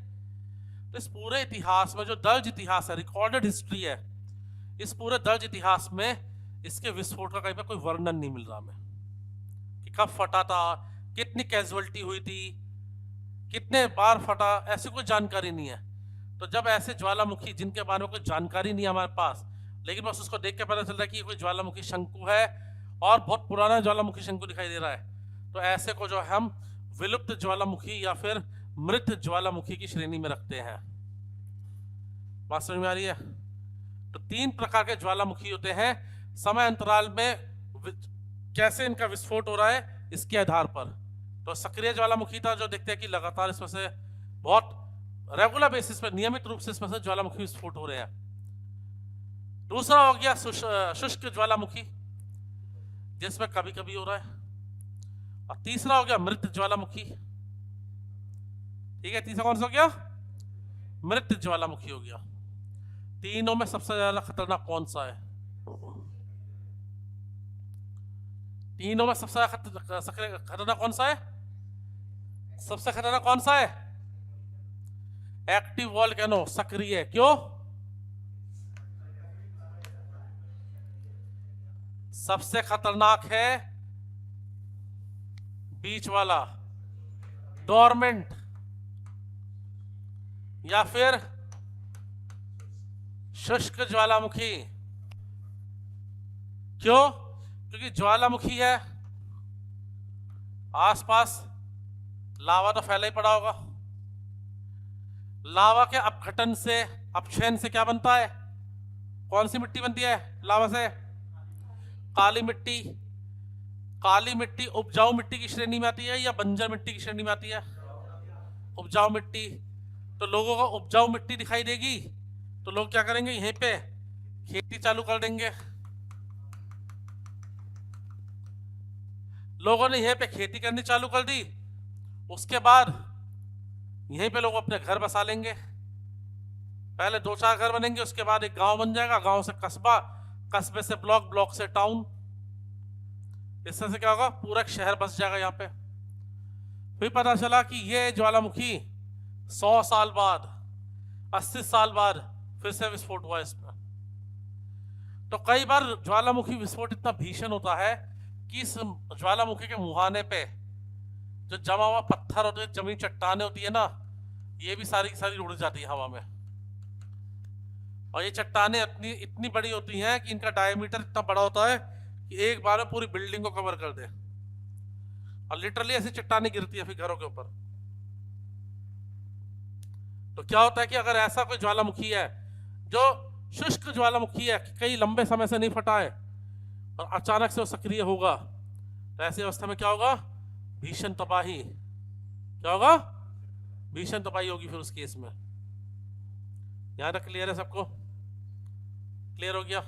तो इस पूरे इतिहास में जो दर्ज इतिहास है, रिकॉर्डेड हिस्ट्री है, इस पूरे दर्ज इतिहास में इसके विस्फोट का कहीं पर कोई वर्णन नहीं मिल रहा हमें कि कब फटा था, कितनी कैजुअलिटी हुई थी, कितने बार फटा, ऐसी कोई जानकारी नहीं है। तो जब ऐसे ज्वालामुखी जिनके बारे में कोई जानकारी नहीं है हमारे पास, लेकिन बस उसको देख के पता चल रहा है कि ये कोई ज्वालामुखी शंकु है और बहुत पुराना ज्वालामुखी शंकु दिखाई दे रहा है, तो ऐसे को जो हम विलुप्त ज्वालामुखी या फिर मृत ज्वालामुखी की श्रेणी में रखते हैं। बात समझ में आ रही है? तो 3 प्रकार के ज्वालामुखी होते हैं, समय अंतराल में कैसे इनका विस्फोट हो रहा है इसके आधार पर। तो सक्रिय ज्वालामुखी था, जो देखते हैं कि लगातार इसमें से बहुत रेगुलर बेसिस पर, नियमित रूप से इसमें से ज्वालामुखी विस्फोट हो रहे हैं। दूसरा हो गया शुष्क ज्वालामुखी, जिसमें कभी कभी हो रहा है। और तीसरा हो गया मृत ज्वालामुखी। ठीक है, तीसरा कौन सा हो गया? मृत ज्वालामुखी हो गया। तीनों में सबसे ज्यादा खतरनाक कौन सा है? तीनों में सबसे खतरनाक कौन सा है? सबसे खतरनाक कौन सा है? एक्टिव वोल्केनो, सक्रिय। क्यों? सबसे खतरनाक है बीच वाला, डोरमेंट, या फिर शुष्क ज्वालामुखी। क्यों? क्योंकि ज्वालामुखी है, आसपास लावा तो फैला ही पड़ा होगा। लावा के अपघटन से, अपक्षयन से क्या बनता है? कौन सी मिट्टी बनती है लावा से? काली मिट्टी। काली मिट्टी उपजाऊ मिट्टी की श्रेणी में आती है या बंजर मिट्टी की श्रेणी में आती है? उपजाऊ मिट्टी। तो लोगों को उपजाऊ मिट्टी दिखाई देगी तो लोग क्या करेंगे? यहीं पे खेती चालू कर देंगे। लोगों ने यहीं पे खेती करनी चालू कर दी, उसके बाद यहीं पे लोग अपने घर बसा लेंगे। पहले 2-4 घर बनेंगे, उसके बाद एक गांव बन जाएगा, गांव से कस्बा, कस्बे से ब्लॉक, ब्लॉक से टाउन। इससे से क्या होगा? पूरा शहर बस जाएगा यहाँ पे। फिर पता चला कि ये ज्वालामुखी 100 साल बाद, 80 साल बाद फिर से विस्फोट हुआ इसमें। तो कई बार ज्वालामुखी विस्फोट इतना भीषण होता है कि इस ज्वालामुखी के मुहाने पे जो जमा हुआ पत्थर होते हैं, जमीन चट्टाने होती है ना, ये भी सारी सारी उड़ जाती है हवा में। और ये चट्टाने इतनी बड़ी होती हैं कि इनका डायमीटर इतना बड़ा होता है कि एक बार में पूरी बिल्डिंग को कवर कर दे। और लिटरली ऐसी चट्टाने गिरती है फिर घरों के ऊपर। तो क्या होता है कि अगर ऐसा कोई ज्वालामुखी है जो शुष्क ज्वालामुखी है कि कई लंबे समय से नहीं फटा है, और अचानक से वो सक्रिय होगा, तो ऐसी अवस्था में क्या होगा? भीषण तबाही। क्या होगा? भीषण तबाही होगी फिर उस केस में। यहां तक क्लियर है सबको? क्लियर हो गया?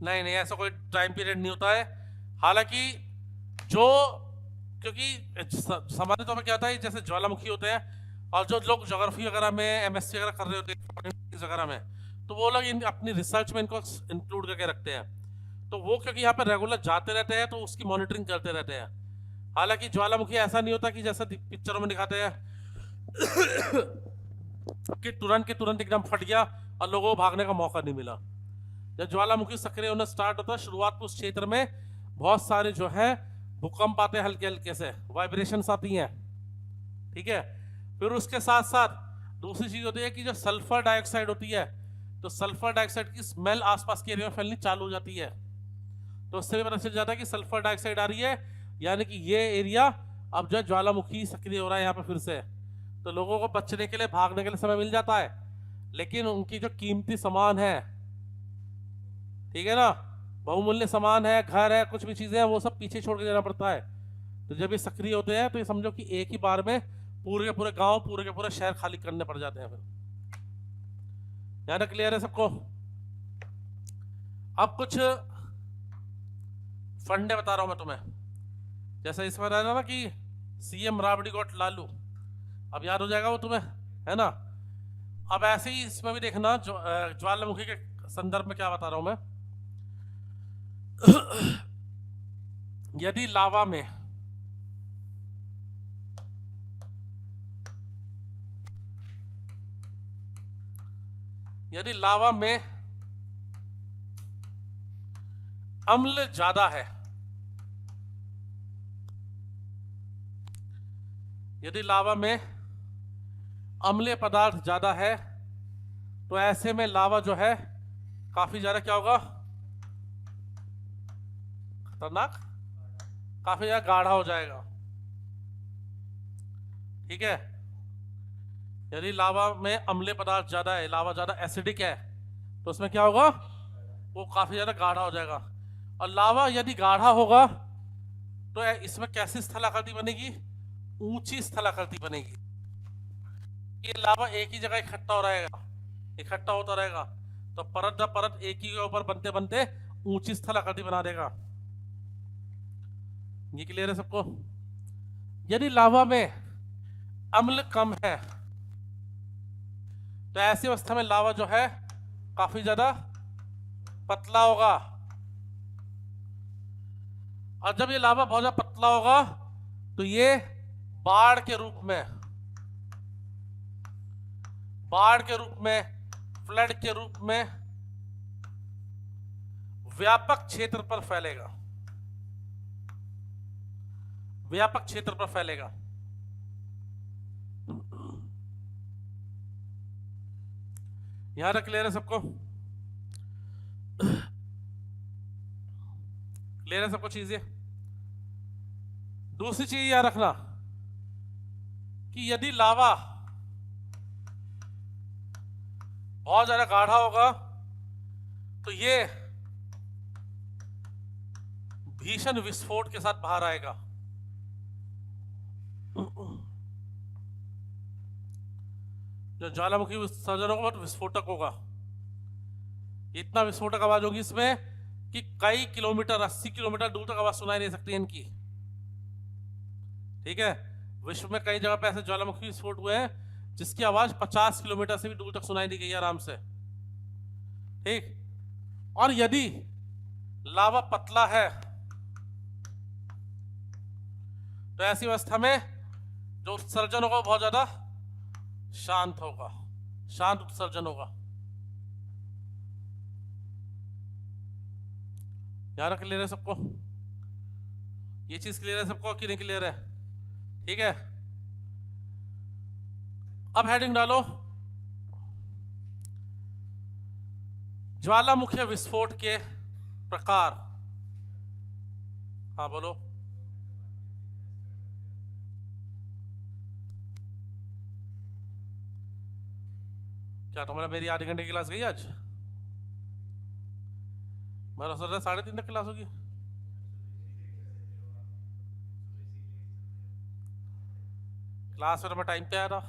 नहीं नहीं, ऐसा कोई टाइम पीरियड नहीं होता है। हालांकि जो, क्योंकि सामान्य तौर पर क्या होता है, जैसे ज्वालामुखी होते हैं, और जो लोग ज्योग्राफी वगैरह में एमएससी वगैरह कर रहे होते हैं वगैरह में, तो वो लोग अपनी रिसर्च में इनको इंक्लूड करके रखते हैं। तो वो क्योंकि यहाँ पे रेगुलर जाते रहते हैं, तो उसकी मॉनिटरिंग करते रहते हैं। हालांकि ज्वालामुखी ऐसा नहीं होता कि जैसा पिक्चरों में दिखाते हैं कि तुरंत के तुरंत एकदम फट गया और लोगों को भागने का मौका नहीं मिला। जब ज्वालामुखी सक्रिय होना स्टार्ट होता है, शुरुआत में उस क्षेत्र में बहुत सारे जो है भूकंप आते हैं, हल्के हल्के से वाइब्रेशंस आती हैं। ठीक है, फिर उसके साथ साथ दूसरी चीज होती है कि जो सल्फर डाइऑक्साइड होती है, तो सल्फर डाइऑक्साइड की स्मेल आसपास के एरिया में फैलनी चालू हो जाती है। तो उससे भी पता चल जाता है कि सल्फर डाइऑक्साइड आ रही है, यानी कि ये एरिया अब जो ज्वालामुखी सक्रिय हो रहा है यहाँ पे फिर से। तो लोगों को बचने के लिए, भागने के लिए समय मिल जाता है, लेकिन उनकी जो कीमती सामान है, ठीक है ना, बहुमूल्य सामान है, घर है, कुछ भी चीजें हैं, वो सब पीछे छोड़ के जाना पड़ता है। तो जब ये सक्रिय होते हैं, तो ये समझो कि एक ही बार में पूरे के पूरे गांव, पूरे के पूरे शहर खाली करने पड़ जाते हैं। फिर यहाँ तक क्लियर है सबको? अब कुछ फंडे बता रहा हूं मैं तुम्हें। जैसे इसमें रहना ना कि सीएम राबड़ी गॉट लालू, अब याद हो जाएगा वो तुम्हें, है ना? अब ऐसे ही इसमें भी देखना, ज्वालामुखी के संदर्भ में क्या बता रहा हूं मैं। यदि लावा में अम्ल ज्यादा है, यदि लावा में अम्लीय पदार्थ ज्यादा है, तो ऐसे में लावा जो है काफी ज्यादा क्या होगा? खतरनाक, काफी ज्यादा गाढ़ा हो जाएगा। ठीक है, यदि लावा में अम्लीय पदार्थ ज्यादा है, लावा ज्यादा एसिडिक है, तो उसमें क्या होगा? वो काफी ज्यादा गाढ़ा हो जाएगा। और लावा यदि गाढ़ा होगा, तो इसमें कैसी स्थलाकृति बनेगी? ऊंची स्थलाकृति बनेगी। ये लावा एक ही जगह इकट्ठा हो रहेगा, इकट्ठा होता रहेगा, तो परत दर परत एक ही के ऊपर बनते बनते ऊंची स्थलाकृति बना देगा। ये क्लियर है सबको? यदि लावा में अम्ल कम है, तो ऐसी अवस्था में लावा जो है काफी ज्यादा पतला होगा। और जब ये लावा बहुत ज्यादा पतला होगा, तो ये बाढ़ के रूप में, फ्लड के रूप में व्यापक क्षेत्र पर फैलेगा, व्यापक क्षेत्र पर फैलेगा। यहां तक क्लियर है सबको? क्लियर है सबको चीजें? दूसरी चीज याद रखना कि यदि लावा बहुत ज्यादा गाढ़ा होगा, तो ये भीषण विस्फोट के साथ बाहर आएगा। जो ज्वालामुखी उत्सर्जन होगा बहुत विस्फोटक होगा। इतना विस्फोटक आवाज होगी इसमें कि कई किलोमीटर, 80 किलोमीटर दूर तक आवाज सुनाई नहीं सकती इनकी। ठीक है, विश्व में कई जगह पे ऐसे ज्वालामुखी विस्फोट हुए हैं जिसकी आवाज 50 किलोमीटर से भी दूर तक सुनाई नहीं गई आराम से। ठीक, और यदि लावा पतला है, तो ऐसी अवस्था में जो उत्सर्जन होगा बहुत ज्यादा शांत होगा, शांत उत्सर्जन होगा। यार क्लियर है सबको? ये चीज क्लियर है सबको कि नहीं क्लियर है? ठीक है, अब हेडिंग डालो, ज्वालामुखी विस्फोट के प्रकार। हाँ बोलो। क्या तुमने मेरी आधे घंटे की क्लास गई आज? मेरा सोच रहा 3:30 तक क्लास होगी। क्लास में मैं टाइम पे आया था।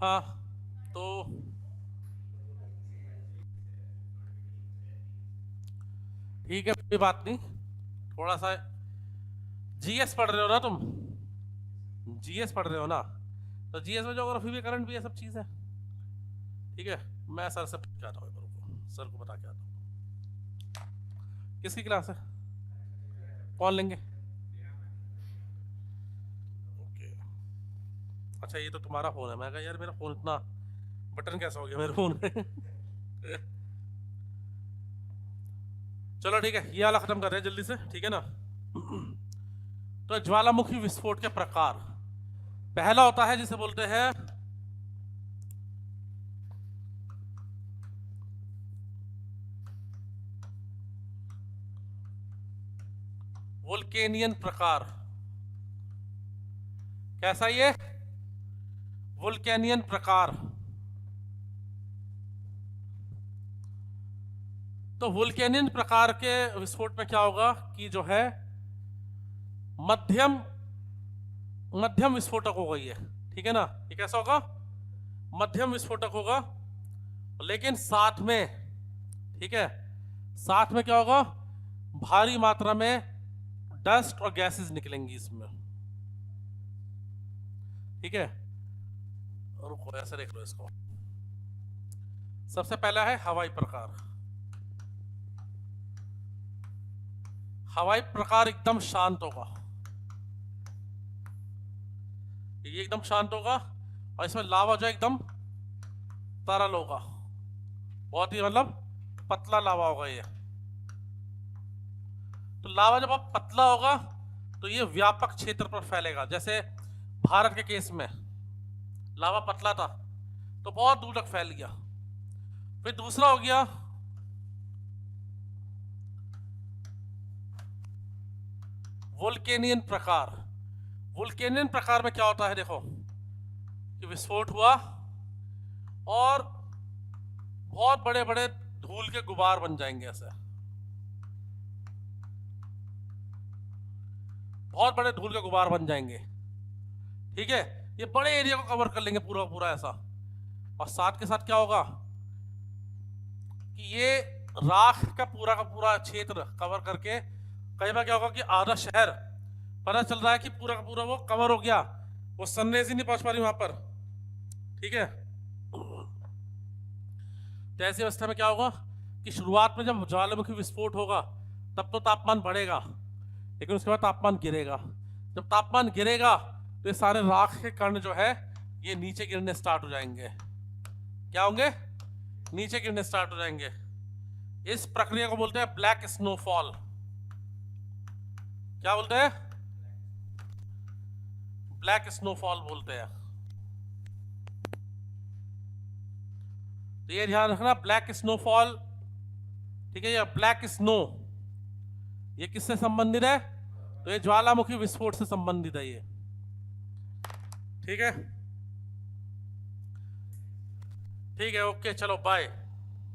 हाँ तो ठीक है, कोई बात नहीं। थोड़ा सा जीएस पढ़ रहे हो ना तुम? जीएस पढ़ रहे हो ना? तो जीएस में ज्योग्राफी भी, करंट भी, ये सब चीज़ है। ठीक है, मैं सर से पूछ के आता हूँ, सर को बता के आता हूँ। किसकी क्लास है? कौन लेंगे? ओके, अच्छा ये तो तुम्हारा फ़ोन है। मैं कहा यार मेरा फ़ोन इतना बटन कैसा हो गया मेरे फ़ोन में। चलो ठीक है, ये वाला खत्म कर रहे हैं जल्दी से, ठीक है ना? तो ज्वालामुखी विस्फोट के प्रकार, पहला होता है जिसे बोलते हैं वोल्केनियन प्रकार। कैसा ये? वोल्केनियन प्रकार। तो वोल्केनियन प्रकार के विस्फोट में क्या होगा कि जो है मध्यम विस्फोटक होगा ये, ठीक है ना? ये कैसा होगा? मध्यम विस्फोटक होगा, लेकिन साथ में, ठीक है, साथ में क्या होगा? भारी मात्रा में डस्ट और गैसेस निकलेंगी इसमें, ठीक है? रुको, ऐसे देख लो इसको। सबसे पहला है हवाई प्रकार। हवाई प्रकार एकदम शांत होगा, ये एकदम शांत होगा, और इसमें लावा जो एकदम तरल होगा, बहुत ही मतलब पतला लावा होगा ये। तो लावा जब आप पतला होगा तो ये व्यापक क्षेत्र पर फैलेगा। जैसे भारत के केस में लावा पतला था तो बहुत दूर तक फैल गया। फिर दूसरा हो गया वोल्केनियन प्रकार। वोल्केनियन प्रकार में क्या होता है, देखो कि विस्फोट हुआ और बहुत बड़े बड़े धूल के गुबार बन जाएंगे, ऐसे बहुत बड़े धूल के गुबार बन जाएंगे, ठीक है? ये बड़े एरिया को कवर कर लेंगे पूरा पूरा ऐसा। और साथ के साथ क्या होगा कि ये राख का पूरा क्षेत्र कवर करके, कई बार क्या होगा कि आधा शहर पता चल रहा है कि पूरा का पूरा वो कवर हो गया, वो सनरेज ही नहीं पहुंच पा रही वहां पर, ठीक है? तो ऐसी अवस्था में क्या होगा कि शुरुआत में जब ज्वालामुखी विस्फोट होगा तब तो तापमान बढ़ेगा, लेकिन उसके बाद तापमान गिरेगा। जब तापमान गिरेगा तो ये सारे राख के कण जो है ये नीचे गिरने स्टार्ट हो जाएंगे। क्या होंगे? नीचे गिरने स्टार्ट हो जाएंगे। इस प्रक्रिया को बोलते हैं ब्लैक स्नोफॉल। क्या बोलते हैं? ब्लैक स्नोफॉल बोलते हैं। तो ये ध्यान रखना, ब्लैक स्नोफॉल, ठीक है? ये ब्लैक स्नो ये किससे संबंधित है? तो ये ज्वालामुखी विस्फोट से संबंधित है ये, ठीक है? ठीक है, ओके, चलो बाय।